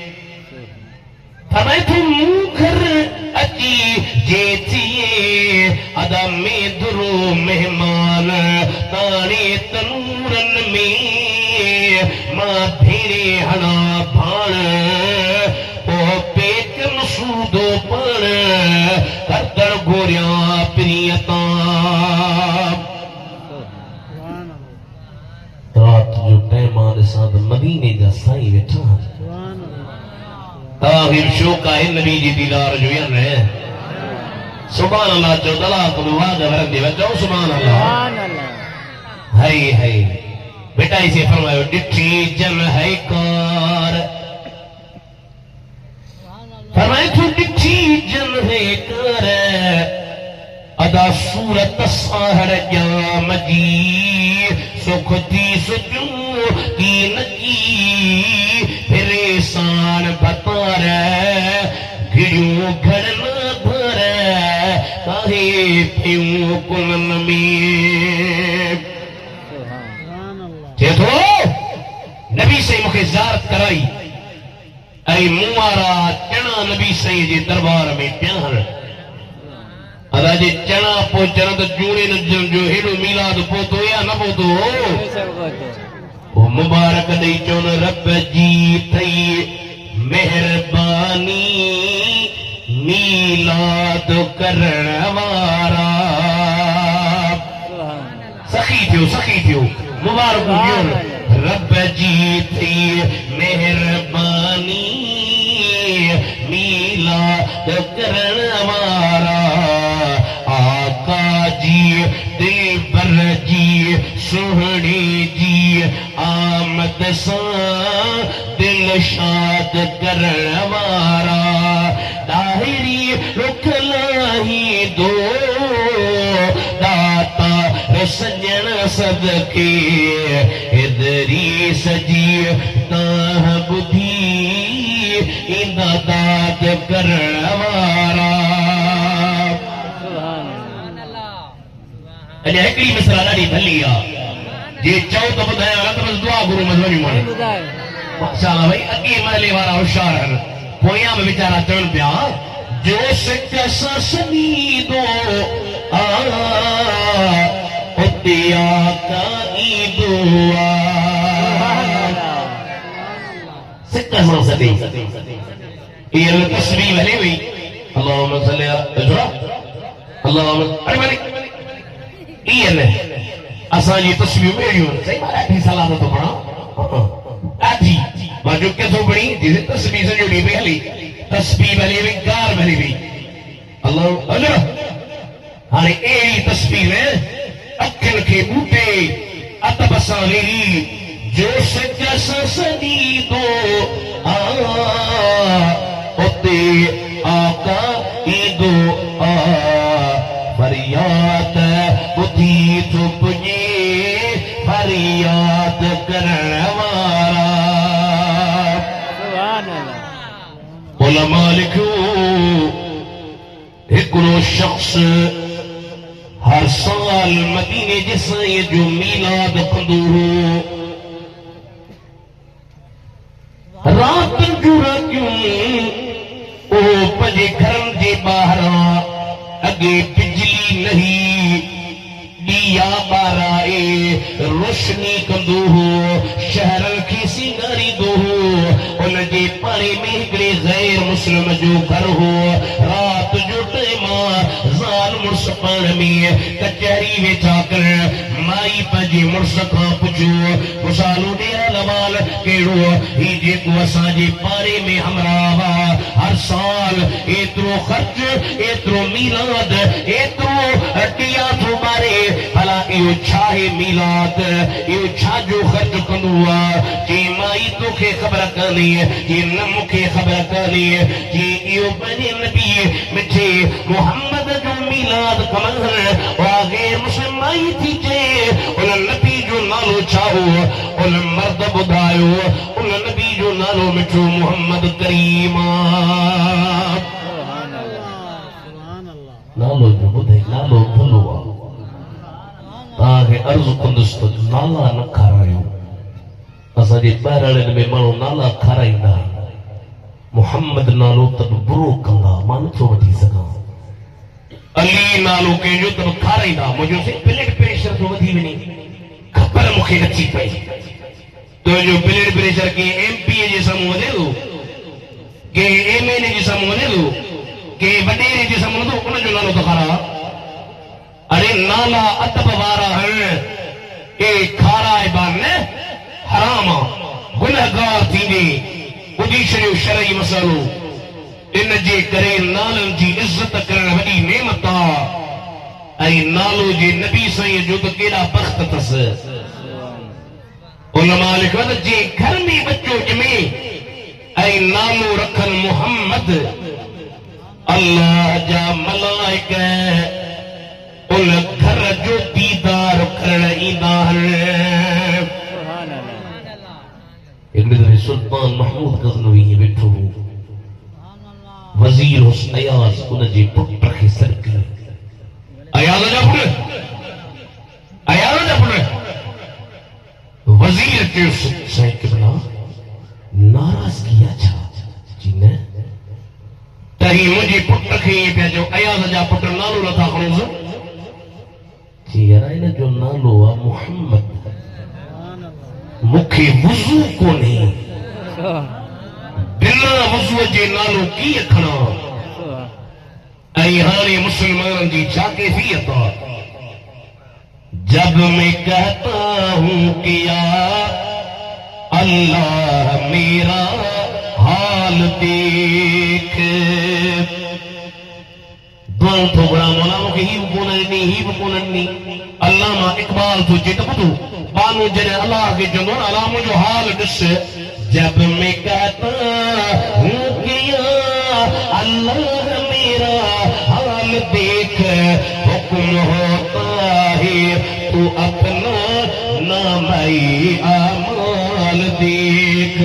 B: फरमाए तू घर अची जे थिए अदा में दुरो मेहमान ताणे तनूरन में मां भेड़े हणा भाण ओ पेकन सूदो पण करदड़ गोरिया प्रियता रात जो टाइम ॾिसां त मदीने जा साईं वेठा ताहिर शौक़ आहे नबी जी दीदार जो या न सुभान अल्लाह जो तलाक दुआ वरंदी वचो सुभान अल्लाह हाय हाय बेटा इसे फरमायो डिठी जन है कार फरमाए तू डिठी जन है कार अदा सूरत साहर जाम जी सुख थी सुजू की नकी परेशान बतार घिड़ियों घर न भर काहे पियूं कुलन में चे थो नबी से मुखे ज़ियारत कराई ऐं मूं वारा चणा नबी साईं जे दरबार में प्यार अदा जे चणा पोचण त जूड़े न जो हेॾो मीलाद पोतो या न पोतो ओ मुबारक ॾेई चवनि रब जी थई मेहरबानी मीलाद करण वारा सखी थियो मुबारक हुजनि रब जी थी मेहरबानी मीलाद करण वारा आका जी दिलबर जी सुहणी जी आमद सां दिल शाद करण वारा दाहिरी रुख लाही दो दाता सजण सदके इदरी सजी ताह बुधी इंदा दाद करण वारा अॼु हिकिड़ी मिसरा ॾाढी भली आहे जे चओ त ॿुधायां न त बसि दुआ गुरू मज़मूनी माण्हू माशाअल्लाह भई अॻे महले वारा होशियार आहिनि पोयां में वीचारा चवनि पिया जो सिक सां सनीदो आ उते आका ईंदो आ सिक सां सदी इहा तस्वीर हले हुई अल्लाहुम्म सल्ली अला अल्लाहुम्म अरे मालिक इहे न असांजी तस्वीरूं अहिड़ियूं सही मां ॾाढी सलाह थो पढ़ां ॾाढी मां जो केतिरो पढ़ी तस्वीर सॼो ॾींहुं पई हली तस्वीर हली वई कार हली वई अल्लाह अल्लाह हाणे अहिड़ी तस्वीर अखियुनि खे ॿूटे अतब सां वेही जो सिक सां सनीदो आ उते आका ईंदो आ फरियाद बुधी थो पुॼे फरियाद करण वारा उलमा लिखियो हिकिड़ो शख्स हर साल मदीने जे साईं जो मीलाद कंदो हो रात जूं रातियूं ओ पंहिंजे घरनि जे ॿाहिरां अगे बिजली नहीं दिया बाराए रोशनी कंदो हो शहरन खे सिंगारींदो हो उन जे पाड़े में हिकिड़े गैर मुस्लिम जो घर हो रात जो टाइम ज़ाल मुड़स पाण में कचहरी वेठा कर माई पंहिंजे मुड़स खां पुछियो मुसालो ॾिया लवाल कहिड़ो ही जेको असांजे पारे में हमराह हर साल एतिरो ख़र्च एतिरो मीलाद एतिरो टिया थो मारे भला इहो छा आहे मीलाद इहो छा जो ख़र्च कंदो आहे चई माई तोखे ख़बर कान्हे कि न मूंखे ख़बर कान्हे कि इहो पंहिंजे नबी मिठे मोहम्मद जो मीलाद कमल गैर मुस्लिम माई थी चए उन नबी जो नालो छा हो उन मर्द ॿुधायो उन नबी जो नालो मिठो मोहम्मद करीम नालो जो ॿुधे नालो भुलो आहे तव्हांखे अर्ज़ु कंदुसि त नाला न खारायो असांजे ॿाहिराड़नि में माण्हू नाला खाराईंदा मोहम्मद नालो त बुरो कंदा मां नथो वठी सघां अली नालो कंहिंजो त खाराईंदा मुंहिंजो ब्लड प्रेशर थो वधी वञे ख़बर मूंखे नथी पई तुंहिंजो ब्लड प्रेशर के एमपीए जे साम्हूं वधे थो के एमएलए जे साम्हूं वधे थो के वॾेरे जे साम्हूं वधो उनजो नालो त खारा अरे नाला अदब वारा आहिनि ए खाराइबा न हराम गुनहगार थींदे ॿुधी छॾियो शरई मसालो इन जे करे नालनि जी इज़त करण वॾी नेमत आहे ऐं नालो जे नबी साईं जो त केॾा बख़्त अथसि उलमा लिखनि जे घर में बच्चो ॼमे ऐं नालो रखनि मोहम्मद अल्लाह जा मलाइक उन घर जो दीदार करण ईंदा आहिनि हिकिड़े दफ़े सुल्तान महमूद गज़नवी वेठो हो वज़ीर अयाज़ उन जे पुट खे सॾु कयो अयाज़ जा पुट वज़ीर चयो साईं क़िबला नाराज़गी आहे छा जी न त ही मुंहिंजे पुट खे ईअं पिया चयो अयाज़ जा पुट नालो नथा खणोसि जी यार इन जो नालो आहे मोहम्मद मूंखे वुज़ू कोन्हे बिना वज़ूअ जे नालो कीअं खणा ऐं हाणे मुसलमाननि जी छा कैफियत आहे जब मैं कहता हूं कि या अल्लाह मेरा हाल देख दुआऊं थो घुरां मौला मूंखे ही बि कोन ॾिनी ही बि कोन ॾिनी अल्लामा इक़बाल थो चए त ॿुधो बानू जॾहिं अलाह खे चवंदो न अलाह मुंहिंजो हाल ॾिस जब मैं कहता हूं कि या अल्लाह मेरा हाल देख हुक्म होता है तू अपना नामाई आमाल देख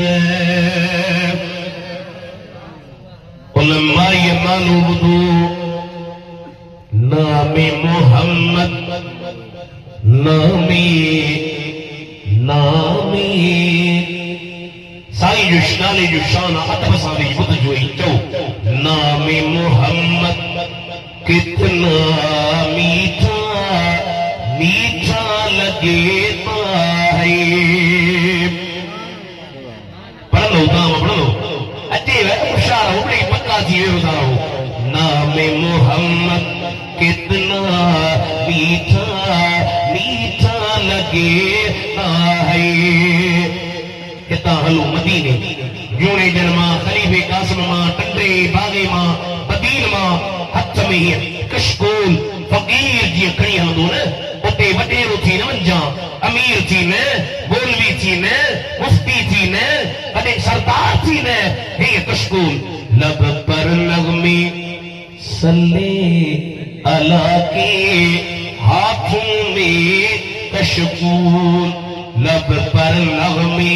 B: उलमाई नालो ॿुधो नामे मोहम्मद नामे साईं जो नाले जो शान अदब सां बि ॿुधजो ई चओ नामे मोहम्मद कितना मीठा मीठा लगेता है पढ़ो तव्हां पढ़ो अचे होशियार हो बड़ी पक्का थी वियो था नामे मोहम्मद कितना मीठा मीठा लगेता है किता हलो मदीने जूने जन्मा खलीफे कासिम मां टंडे बागे मां बदीन मां हथ में ही कशकोल फकीर जी खणी हलंदो न उते वडेरो थी न वञा अमीर थी न मौलवी थी न मुफ्ती थी न कॾहिं सरदार थी न हे कशकोल लब पर नगमे सल्ले अला के हाथों में कशकूल लब पर नगमे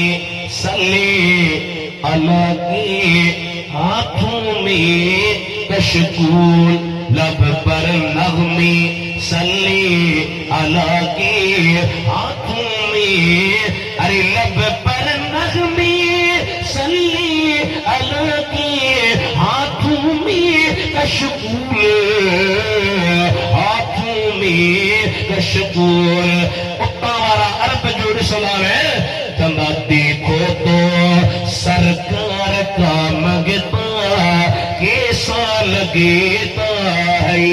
B: सल्ले अला के हाथों में कशकूल लब पर नगमे सल्ले अला के हाथों में अरे लब पर नगमे सल्ले अला के हाथों में कशकूल हाथों में कशकूल उत्तावारा अरब जो रिश्तेदार है चंदा देखो तो सरकार का मगता कैसा लगेता है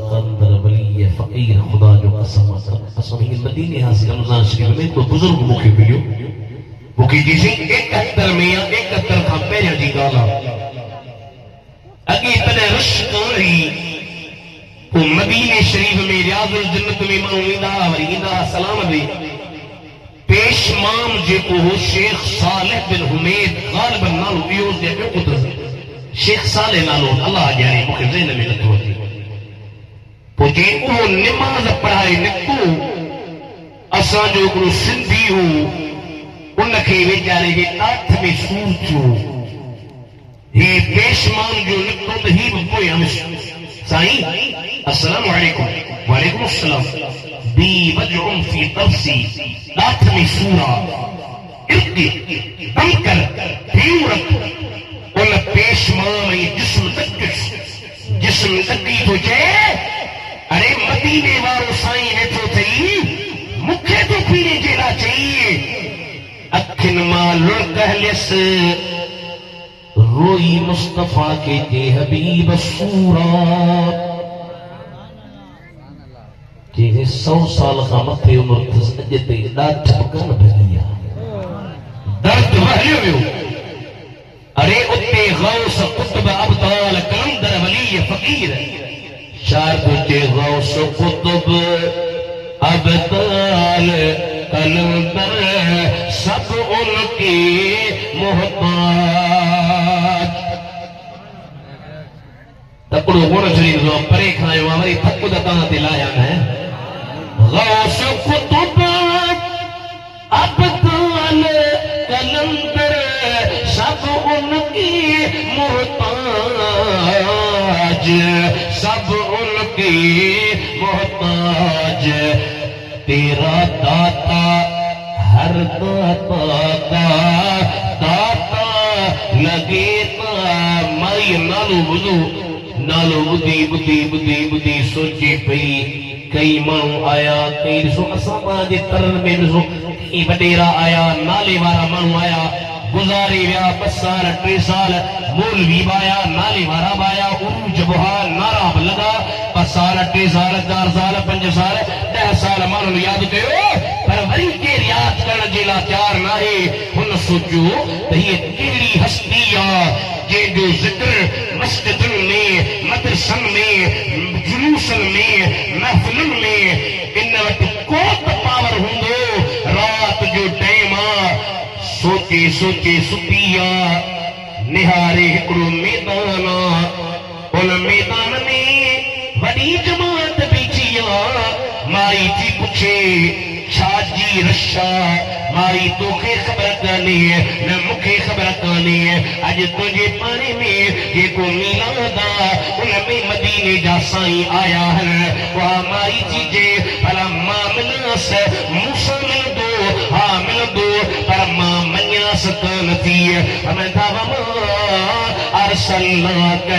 B: कंदर वली फकीर खुदा जो कसम कसम ही मदीने हासिल रमजान शरीफ में को बुजुर्ग मुखे मिलियो मुखे जी से 71 में या 71 का पहले जी गाला अगे तने रश कोई को मदीने शरीफ में रियाजुल जन्नत में मानूंदा वरीदा सलाम दे पेशमाम जे को हो शेख सालेह बिन हुमैद गालिबन नालो बियो जे को शेख साले नालो अल्लाह जाने मुखे ज़हन में नथो अचे पोइ उहो निमाज़ पढ़ाए निकितो असांजो हिकिड़ो सिंधी हो उनखे वीचारे जे ॾाठ में सूर थियो ही पेशमान जो निकितो त ही बि पोइ साईं अस्सलाम वालेकुम वालेकुम अस्सलाम बी वजउन फी तफसी ॾाठ में सूरा इर्दी दम कर भीम रख उन पेशमान ऐं जिस्म तकी थो चए अरे मदीने वारो साईं वेठो थई मूंखे तो पीने जे लाइ चई अखिन मां लुढ़क हलियसि रोई मुस्तफा के जे हबीब सूरा जे 100 साल खां मथे उमिरि अथसि अॼु ताईं ॾाढ कोन भॼी आहे दर्द वहियो वियो अरे उते गौस कुतुब अब्दाल कलंदर वली फकीर शार तुझे गौस कुतुब अब्दाल कलंदर सब उनके मोहताज तकड़ो गुण शरीर जो परे खायो वरी थक दता ते लाया है गौस कुतुब अब्दाल कलंदर सब उनकी मोहताज सब उनकी मोहताज तेरा दाता हर दाता का दाता लगे माई नालो बुधी बुधी बुधी बुधी सोचे पई कई माण्हू आया कई ॾिसो असां जे तरन में ॾिसो कई वॾेरा आया नाले वारा माण्हू आया गुज़ारे विया 2 साल 3 साल मौलवी बाया नाले वारा बाया उरूज बुहार नारा लगा 2 साल 3 साल 4 साल 5 साल 10 साल माण्हुनि यादि कयो पर वरी केरु यादि करण जे लाइ तयार न आहे हुन सोचियो त हीअ कहिड़ी हस्ती आहे जंहिंजो ज़िक्र मस्जिदुनि में मदरसनि में जुलूसनि में महफ़िलुनि में इन वटि को त पावर हूंदो राति जो टाइम आहे सोचे सोचे सुती आहे निहारे हिकिड़ो मैदान आहे उन मैदान में वॾी जमात बीठी आहे माई थी पुछे छाजी रशा माई तोखे ख़बर कान्हे न मूंखे ख़बर कान्हे अॼु तुंहिंजे पाणे में जेको मीलाद आहे उन में मदीने जा साईं आया आहिनि उहा माई थी चए भला मां मिलांसि मूंसां मिलंदो हा मिलंदो पर मां मञासि कान थी फरमाईंदा वमा अरसलनाक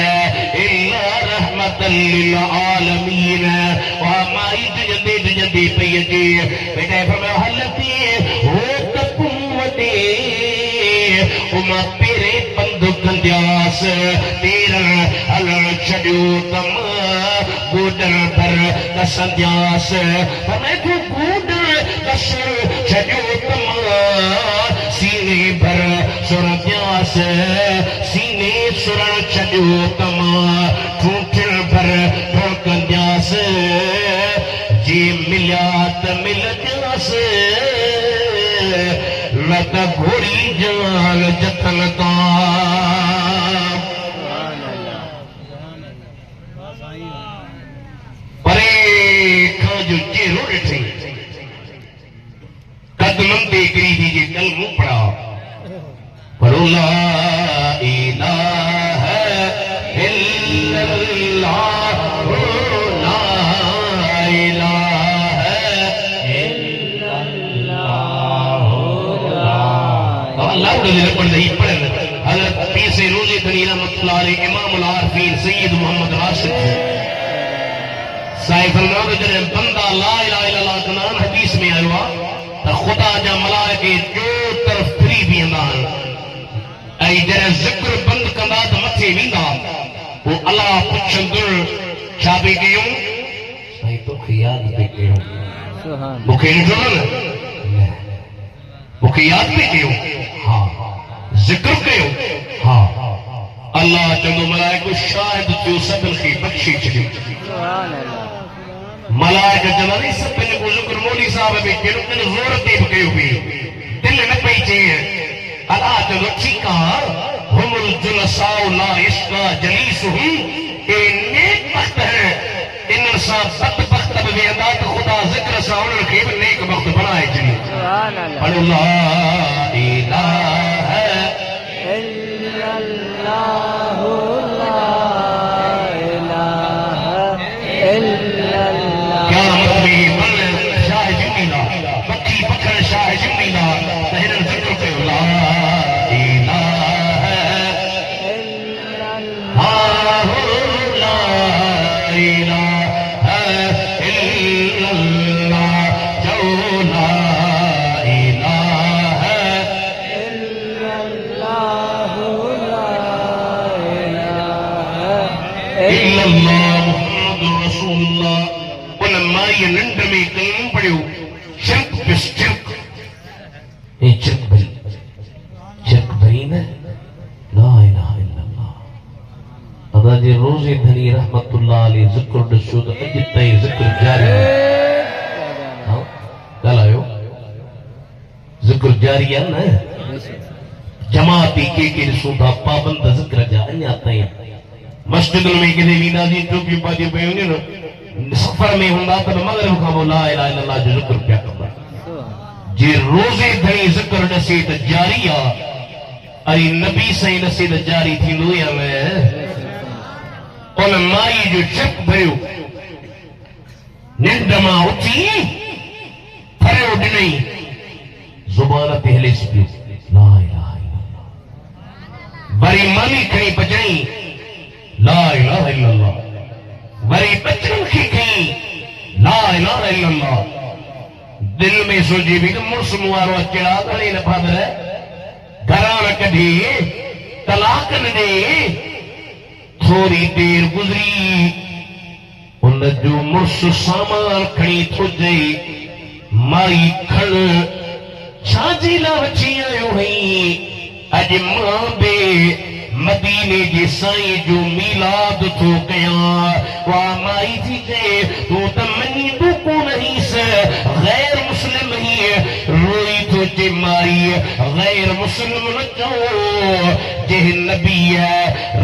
B: इल्ला रहमतल लिल आलमीन उहा माई जंदे पई अचे बेटा फरमायो हलती हो त तूं वॾे उमा पेरे पंध कंदियास तेरा हलण छॾियो त मां गोॾनि भर कसंदियास फरमाए तूं गोॾनि कस छॾियो त मां सीने भर सुरंदियास सीने सुरण छॾियो त मां ठूठिन भर ठोकंदियास जे मिलिया त मिलंदियास न त घोड़ी जान जतन परे खां जो चेहरो ॾिठई कदमनि ते किरी थी जे कलमो पढ़ा पढ़ो ला इलाहा इल्लल्लाह हज़रत पीर से रोज़े खणी रहमतुल्लाह अलैह इमामुल आरिफीन सय्यद मोहम्मद राशिद साहिब फरमायो जॾहिं बंदा ला इलाहा इल्लल्लाह कंदा आहिनि हदीस में आयो आहे त ख़ुदा जा मलाइके जो तरफ़ फिरी बीहंदा आहिनि ऐं जॾहिं ज़िक्र बंदि कंदा त मथे वेंदा पोइ अलाह पुछंदड़ छा पई कयूं मूंखे याद पे कयो
C: सुभान
B: मूंखे ॾिठो न मूंखे याद पे कयो हाँ जिक्र कयो हाँ अल्लाह चंदो मलाइको शाहिद थियो सभिनि खे बख़्शे छॾियो
C: सुभान अल्लाह
B: मलाइक चवंदा नी सभिनि को ज़िक्र मौली साहब बि कहिड़ो कहिड़ो ज़ोर ते बि कयो हुई दिलि न पई चए अल्लाह चवंदो ठीकु आहे हुमुल जुलसाउ ला इश्का जलीसुहुम ए नेक वक्त है इन्हनि सां बदबख्त बि वेंदा त ख़ुदा ज़िक्र सां उन्हनि खे बि नेक वक्त बणाए छॾियो
C: सुभान अल्लाह
B: पढ़ो ला इलाहा
C: इल्लल्लाहु ला इलाहा इल्लल्लाह
B: क़यामत में बल शाह जिमीला पखी पखड़ शाह जिमीला त हिननि ज़िक्र कयो ला इलाहा
C: इल्लल्लाह
B: ला इलाहा इल्लल्लाह जो ला इलाहा
C: इल्लल्लाहु ला इलाहा
B: इल्लल्लाह मुहम्मदुर रसूलुल्लाह उन माई निंड में कलम पढ़ियो शिरक बिस शिरक ए शिरक भरी न ला इलाहा इल्लल्लाह अदा जे रोज़े धनी रहमतुल्लाह अलैहि ज़िक्र ॾिसो त अॼु ताईं ज़िक्र जारी हाँ ॻाल्हायो ज़िक्र जारी आहे न जमाती के ॾिसूं था पाबंद ज़िक्र जा अञा ताईं मस्जिदुनि में किथे वेंदासीं टोपियूं पातियूं पयूं हूंदियूं न सफ़र में हूंदा त मग़रिब खां पोइ ला इलाहा इल्लल्लाह जो ज़िक्र पिया कंदा जे रोज़े धणी ज़िक्र ॾसे त जारी आहे अरे नबी साईं ॾसे त जारी थींदो या न उन माई जो चप भरियो निंड मां उथी फरियो ॾिनई ज़ुबान ते हले पियो ला इलाहा इल्लल्लाह वरी मानी खणी बजाई ला इलाहा इल्लल्लाह वरी बचन खे खणी ला इलाहा इल्लल्लाह दिल में सोचे भी तो मुर्स मुआरो अचड़ा घणे न फादर घरां न कढी तलाक न ॾे थोरी देर गुज़री उन जो मुर्स सामान खणी थो चई माई खण छाजे लाइ वठी आयो हई अॼु मां बि मदीने जे साईं जो मीलाद थो कयां वाह माई थी चए तूं त मञींदो कोन हीस गैर मुस्लिम ही रोई थो चे माई गैर मुस्लिम न चओ जे नबी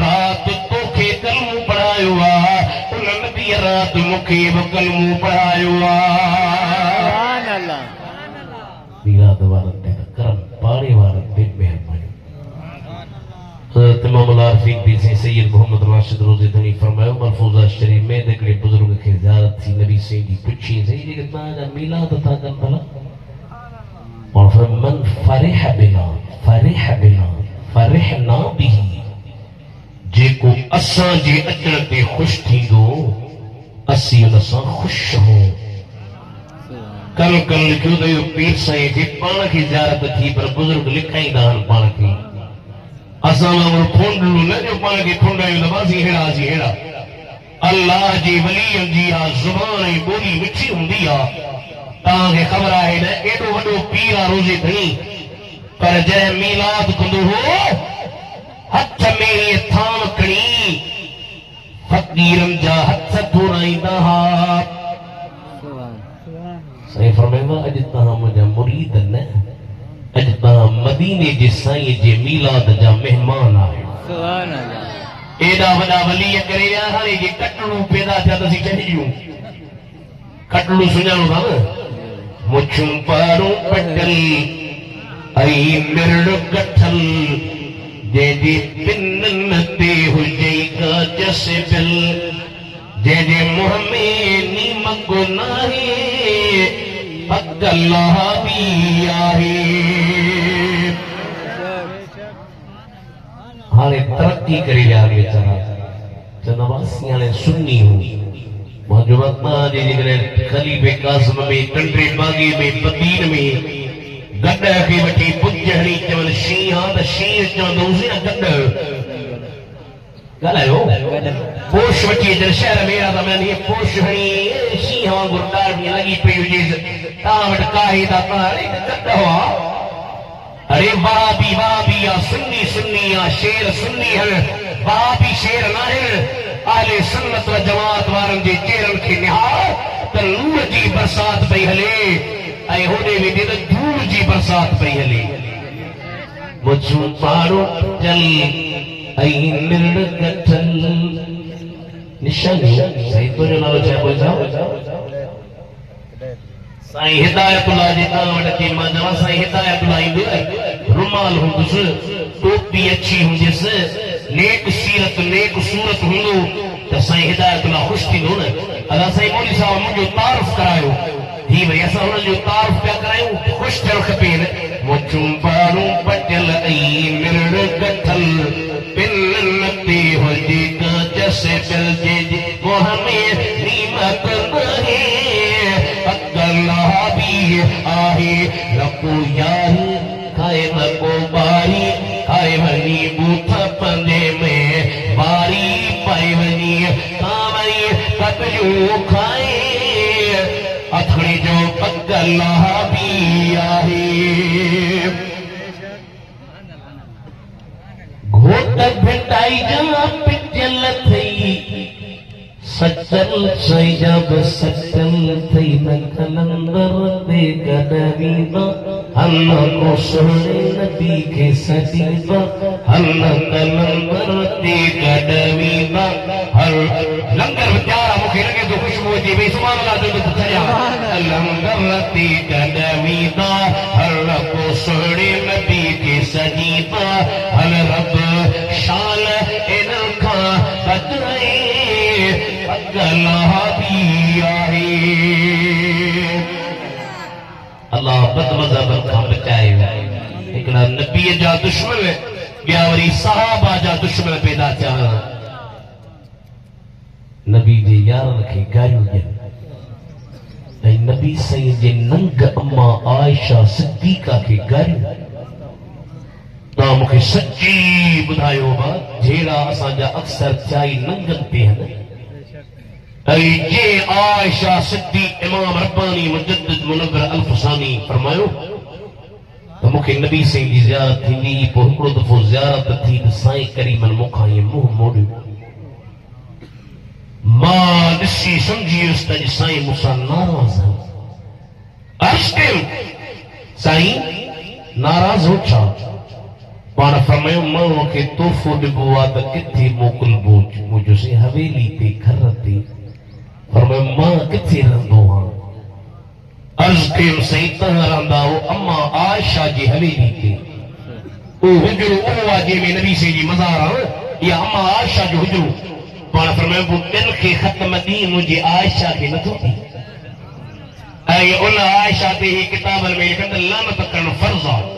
B: रात तोखे कलमो पढ़ायो आहे उन नबी रात मूंखे बि कलमो पढ़ायो आहे
C: सुभान अल्लाह
B: मीलाद वारनि ते करम पाड़े वारनि ते महिरबानी हज़रत इमाम अल-आरिफ़ीन भी सैयद मोहम्मद राशिद रोज़े धनी फरमायो मलफूज़ा शरीफ में हिकिड़े बुज़ुर्ग खे ज़ियारत थी नबी साईं जी पुछी सही जेके तव्हांजा मीलाद था कनि भला और मन फरिहना बिही जेको असां जे अचण ते ख़ुशि थींदो असीं उन सां ख़ुशि हूं कल लिखियो त इहो पीर साईं खे पाण खे ज़ियारत थी पर बुज़ुर्ग लिखाईंदा आहिनि पाण खे असां वांगुरु ठोंडलू न जो पाण खे ठोंडायूं त बासी हेड़ा अल्लाह जी वलीअनि जी आ ज़ुबान ऐं ॿोली मिठी हूंदी आहे तव्हांखे ख़बर आहे न एॾो वॾो पीर आहे रोज़े धणी पर जंहिं मीलाद कंदो हो हथ में हीअ थाम खणी फ़क़ीरनि जा हथ धोराईंदा हुआ साईं फरमाईंदा अॼु तव्हां मुंहिंजा मुरीद न अॼु तव्हां मदीने जे साईं जे मीलाद जा महिमान आहियो
C: सुभान अल्लाह
B: एॾा वॾा वली करे विया हाणे जे कटड़ू पैदा थिया त असीं चढ़ियूं कटड़ू सुञाणो था न मुछूं पारूं पटल ऐं मिरड़ कठल जंहिंजे पिननि ते हुजई काच सिबिल जंहिंजे मुंहं में नीमक नाहे पक अल्लाह बि आहे हाणे तरक़ी करे विया वीचारा चवंदा वासी हाणे सुन्नी हूं मुंहिंजो वक़्तु जे जेकॾहिं ख़लीफ़े क़ासिम में कंडरे बाग़े में मदीन में गॾ खे वठी पुज हणी चवनि शींहं आहे त शींहं चवंदो हुजे न गॾ ॻाल्हायो पोश वठी अचनि शहर में अहिड़ा था मिलनि हीअ पोश हणी शींहं हवा गुरदार में लगी पई हुजे ता वट काहे दा अरे कटवा अरे वहाबी या सुन्नी या शेर सुन्नी है वहाबी शेर ना है आले सुन्नत व जमात वारन जे चेहरन के निहार त नूर जी बरसात पई हले ऐ होने में दे धूल जी बरसात पई हले मुझू पारो चल ऐ निरड़ कठल निशानी सही तो जो नालो छे बोल साईं हिदायतुल्लाह जी तां वट के मां जवा साईं हिदायतुल्लाह इंदो रुमाल हुंदुस टोपी अच्छी हुंदिस नेक सीरत नेक सूरत हुंदो त साईं हिदायतुल्लाह खुश थींदो न अदा साईं मौलवी साहब मुझो तारुफ करायो ही वरी असां हुन जो तारुफ पिया करायूं खुश थियण खपे न मुझूं बारूं पटियल ऐं मिरड़ कठल पिन ते हुजे कांच से पिल जे मोह में नीमत रहे अल्लाह भी आहे रखो यार खाए मको बारी खाए वनी बूथ पंदे में बारी पाए वनी कामई कतजो खाए अथड़ी जो अल्लाह भी आहे घोट भेटाई जा पिटल थई सचल सही जब सचल थई न कलंदर दे गदवीबा हल्ला को सोने नबी के सजीबा हल्ला कलंदर दे गदवीबा हल लंगर प्यारा मुखे लगे तो खुशबू थी भाई सुभान अल्लाह जो तो सजा लंगर दे गदवीबा हल्ला को सोने नबी के सजीबा हल रब शान इनका बदले अल्लाह भी आहे अल्लाह बदमज़हब खां बचाए हिकिड़ा नबीअ जा दुश्मन ॿिया वरी सहाबा जा दुश्मन पैदा थिया नबी जे यारनि खे गारियूं ॾियनि ऐं नबी साईं जे नंग अम्मा आयशा सिद्दीक़ा खे गारियूं तव्हां मूंखे सची ॿुधायो बा जहिड़ा असांजा अक्सर चाई नंगनि ते आहिनि जे आयशा सिद्दीक़ इमाम रब्बानी मुजद्दिद मुनव्वर अल-फसानी फरमायो त मूंखे नबी साईं जी ज़ियारत थींदी पोइ हिकिड़ो दफ़ो ज़ियारत थी त साईं करीमन मूंखां इएं मुंहुं मोड़ियो मां ॾिसी सम्झी वियुसि त साईं मूंसां नाराज़ अर्ज़ कयो साईं नाराज़ हो छा पाण फरमायो माण्हूअ खे तोहफ़ो ॾिबो आहे त किथे मोकिलबो मुंहिंजो से हवेली ते घर ते फरमायो मां किथे रहंदो आहियां अर्ज़ कयो साईं तव्हां रहंदा हो अम्मा आयशा जी हवेली ते उहो हुजरो उहो आहे जंहिंमें नबी साईं जी मज़ार आहे इहा अम्मा आयशा जो हुजरो पाण फरमायो पोइ ॿिनि खे ख़तम ॾींहुं मुंहिंजी आयशा खे नथो थी ऐं उन आयशा ते ही किताबनि में लिखनि लानत करणु फर्ज़ आहे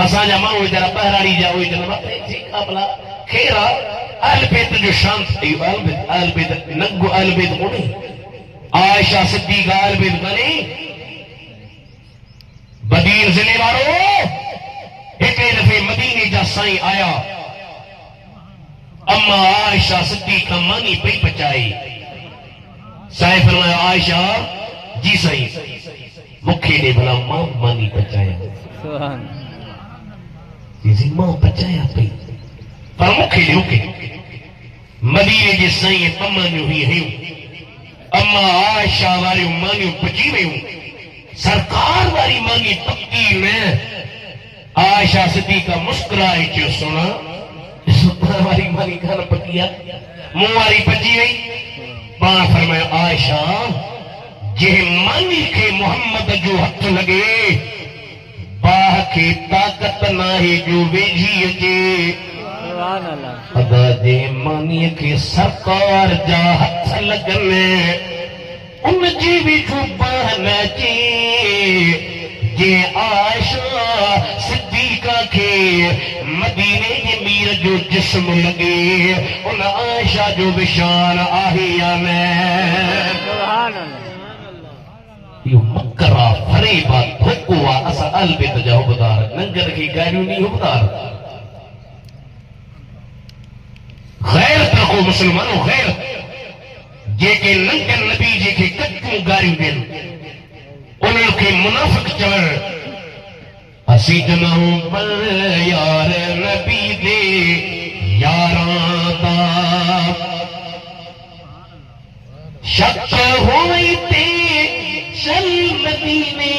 B: असांजा माण्हू वीचारा ॿाहिराड़ी जा उहे चवंदा ठीकु आहे भला ख़ैर आहे अहल बैत जो शान अहल बैत नंगो अहल बैत कोन्हे आयशा सिद्दीक़ा अहल बैत कान्हे बदीन ज़िले वारो हिकिड़े दफ़े मदीने जा साईं आया अम्मा आयशा सिद्दीक़ा मानी पई पचाई साईं फरमाया आयशा जी साईं मूंखे ॾे भला मां मानी पचाया
C: सुभान
B: जी मां पचाया पई पर मूंखे ॾियो के मदीने जे साईं पमानियूं ही हयूं अम्मा आयशा वारियूं मानियूं पची वयूं सरकार वारी मानी पकी न आयशा सिद्दीक़ा मुस्कुराए चयो सोना ॾिसो वारी मानी कान पकी आहे मूं वारी पची वई पाण फरमायो आयशा जंहिं मानी खे मोहम्मद जो हथ लॻे बाह खे ताक़त नाहे जो वेझी अचे
C: सुभान अल्लाह
B: अदा जे मानीअ खे सरकार जा हथ लॻनि उन जी बि बाह न अचे जे आयशा सिद्दीक़ा खे मदीने जे मीर जो जिस्म लॻे उन आयशा जो बि शान आहे या न
C: सुभान अल्लाह
B: इहो मकर आहे फरेब आहे धोखो आहे असां अहल बैत जा हुबदार नंगर खे गारियूं नी हुबदार गैरत रखो मुसलमानों गैरत जेके नंगन नबी जेके कच्चू गारियूं ॾियनि उन्हनि खे मुनाफ़िक चवण असीं चवंदाऊं पर यार नबी दे यारां दा शक होई ते चल मदीने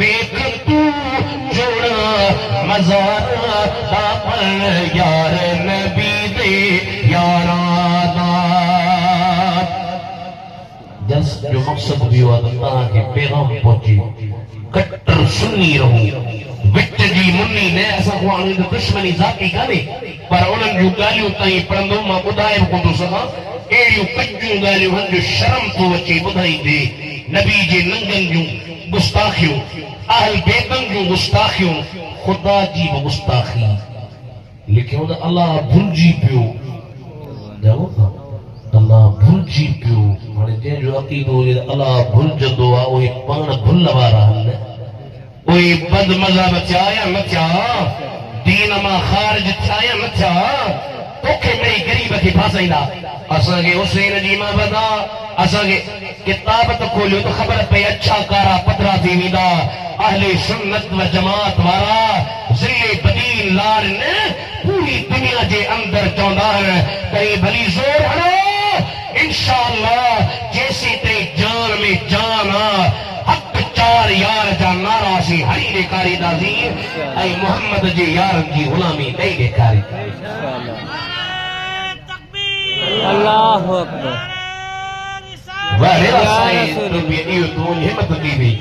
B: वेख तू जोड़ा मज़ारा दा पर यार नबी दे यारां दा जस जो मकसद भी हुआ तव्हां खे पैगाम पहुचे कट्टर सुन्नी रहो विच जी मुन्नी न असां को हाणे दुश्मनी ज़ाती कान्हे पर उन्हनि जूं ॻाल्हियूं ताईं पढ़ंदो मां ॿुधाए बि कोन थो सघां अहिड़ियूं कचियूं ॻाल्हियूं हन जो शर्म थो अचे ॿुधाईंदे नबी जे नंगनि जूं गुस्ताखियूं अहल बेतनि जूं गुस्ताखियूं ख़ुदा जी बि गुस्ताखी लेकिन हुन अलाह भुलिजी पियो ॼाणो था अलाह भुलिजी पियो हाणे जंहिंजो अक़ीदो हुजे त अलाह भुलिजंदो आहे उहे पाण भुल वारा आहिनि उहे बद मज़हब थिया या न थिया दीन मां ख़ारिज थिया या न थिया तोखे मिड़ी ग़रीब खे फासाईंदा असांखे हुसैन जी महबत आहे असांखे किताब त खोलियो त ख़बर पई अछा कारा पधरा थी वेंदा अहले सुन्नत व जमात वारा ज़िले बदीन लार न पूरी दुनिया जे अंदर चवंदा आहिनि कई भली ज़ोर हणो इंशाअल्लाह जैसे ते जान में जान आ हक चार यार जा नारा सी हरी ॾेखारींदासीं ऐं मोहम्मद जे यारनि जी ग़ुलामी ॾेई ॾेखारी
C: अल्लाहु अकबर
B: वाह रे साईं तुम ये इहो तूं हिम्मत दी वई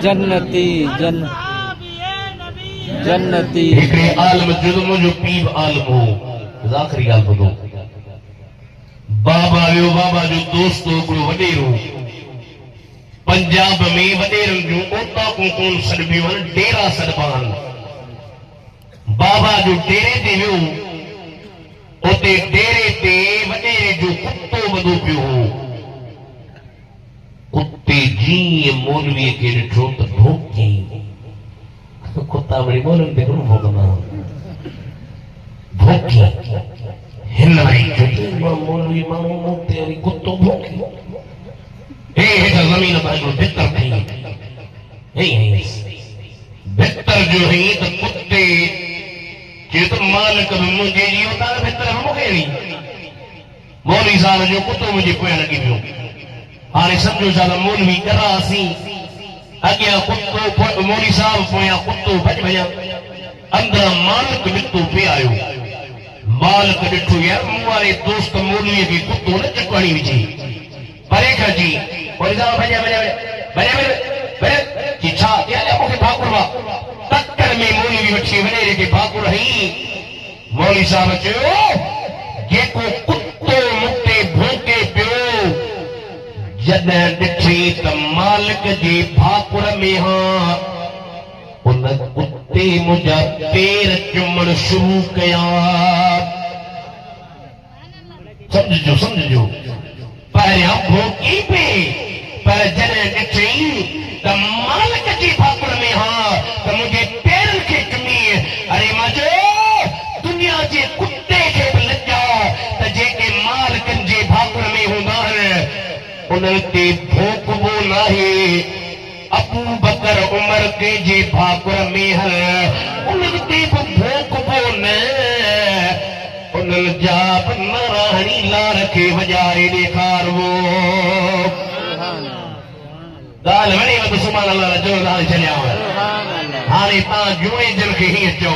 C: जन्नती जन्नती
B: हिकिड़े आलम जुल्म जो पीउ आलम हो आख़िरी ॻाल्हि ॿुधो बाबा वियो बाबा जो दोस्त हो हिकिड़ो वॾेरो पंजाब में वॾेरनि जूं ओताकूं कोन सॾिबियूं आहिनि डेरा सॾिबा आहिनि बाबा जो डेरे ते वियो उते डेरे ते वॾेरे जो कुत्तो ॿधो पियो हो कुत्ते जीअं मौलवीअ खे ॾिठो त भौंकई कुत्ता वरी मौलवी ते कोन भौंकंदा भौंकी हिन वरी चुटी मौलवी माण्हू मूं ते वरी कुत्तो भौंकी हे हेठि ज़मीन तां हिकिड़ो भितर खईं भितर जो हई त कुत्ते चयो त मालिक बि मुंहिंजे जी उतां भितर मूंखे ॾेई मौलवी साहिब जो कुत्तो मुंहिंजे पोयां लॻी पियो हाणे सम्झो छा त मौलवी करासीं अॻियां कुत्तो मौलवी साहिब पोयां कुत्तो भॼ भॼा अंदरां मालिक निकितो पिए आयो मालिक ॾिठो यार मूं वारे दोस्त मौलवीअ खे कुत्तो न चकवाणी विझे परे खां जी मौलवी साहिब भॼा भॼा भॼा जी छा मूंखे भाकुर आहे तकड़ में मौलवी वठी वॾेरे खे भाकुर हई मौलवी साहिब चयो जेको कुत्तो मूंखे भौंके पियो जॾहिं ॾिठी त मालिक जे भाकुर में हा उन कुत्ते मुंहिंजा पेर चुमण शुरू कया समझो पहिरियां भौंकी पई पर जॾहिं ॾिठई त मालिक जे भाकुर में हा त मुंहिंजे पेरनि खे चुमी अरे मां चयो दुनिया जे कुत्ते खे बि लॼा त जेके मालिकनि जे भाकुर में हूंदा आहिनि उन्हनि ते भौंकबो नाहे अबू बकर उमर के जे भाकुर में हल उन्हनि ते बि भौंकबो न उन्हनि जा बि नाराहणी लार खे वॼारे ॾेखारबो ॻाल्हि वणे वधि सुभाणे अलाह जोरदार चलियांव हाणे तव्हां जूणे जन खे हीअं चओ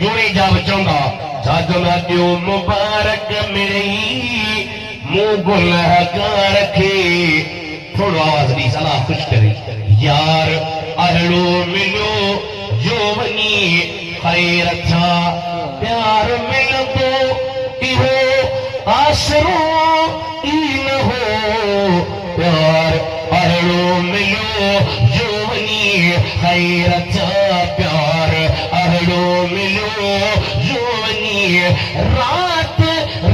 B: जूणे जा बि चवंदा छा चवंदा ॾियो मुबारक मिड़ई मूं गुलहगार खे थोड़ो आवाज़ ॾी सलाह ख़ुशि करे यार अहिड़ो मिलियो जो वञी ख़ैर छा प्यार मिलंदो इहो आसरो ई न हो प्यार अहिड़ो मिलियो जो वञी ख़ैर छा प्यार अहिड़ो मिलियो जो वञी रात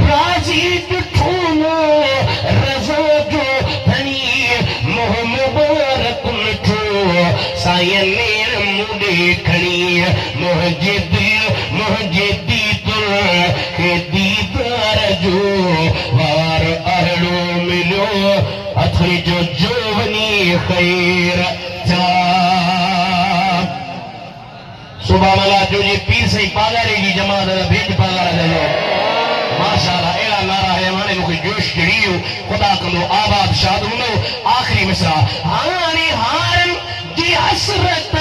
B: राज़ी ॾिठो रज़ो जो धनी मोह मुबारक मिठो साईं नेर मुॾे खणी मुंहिंजे दिल मुंहिंजे दीदुर खे दीदार जो अथरी जो वनी खैर जा सुबह वाला जो जी पीर से पागारे की जमात भेज पागारा दे लो माशाअल्लाह एड़ा नारा है माने मुझे जोश जड़ियो खुदा कंदो आबाद शाद हुनो आखिरी मिसरा हानी हारन दी हसरत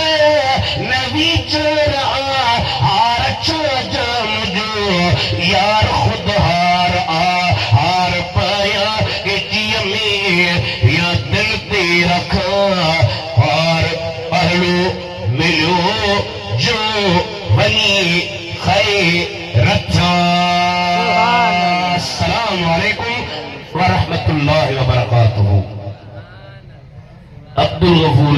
B: नबी चरा हार जम जो यार खुद हार हार पाया के जिया में या दिल ते रखा हार पहलू मिलो जो बनी खैरत अस्सलाम वालेकुम व रहमतुल्लाहि व बरकातुहू। अब्दुल गफूर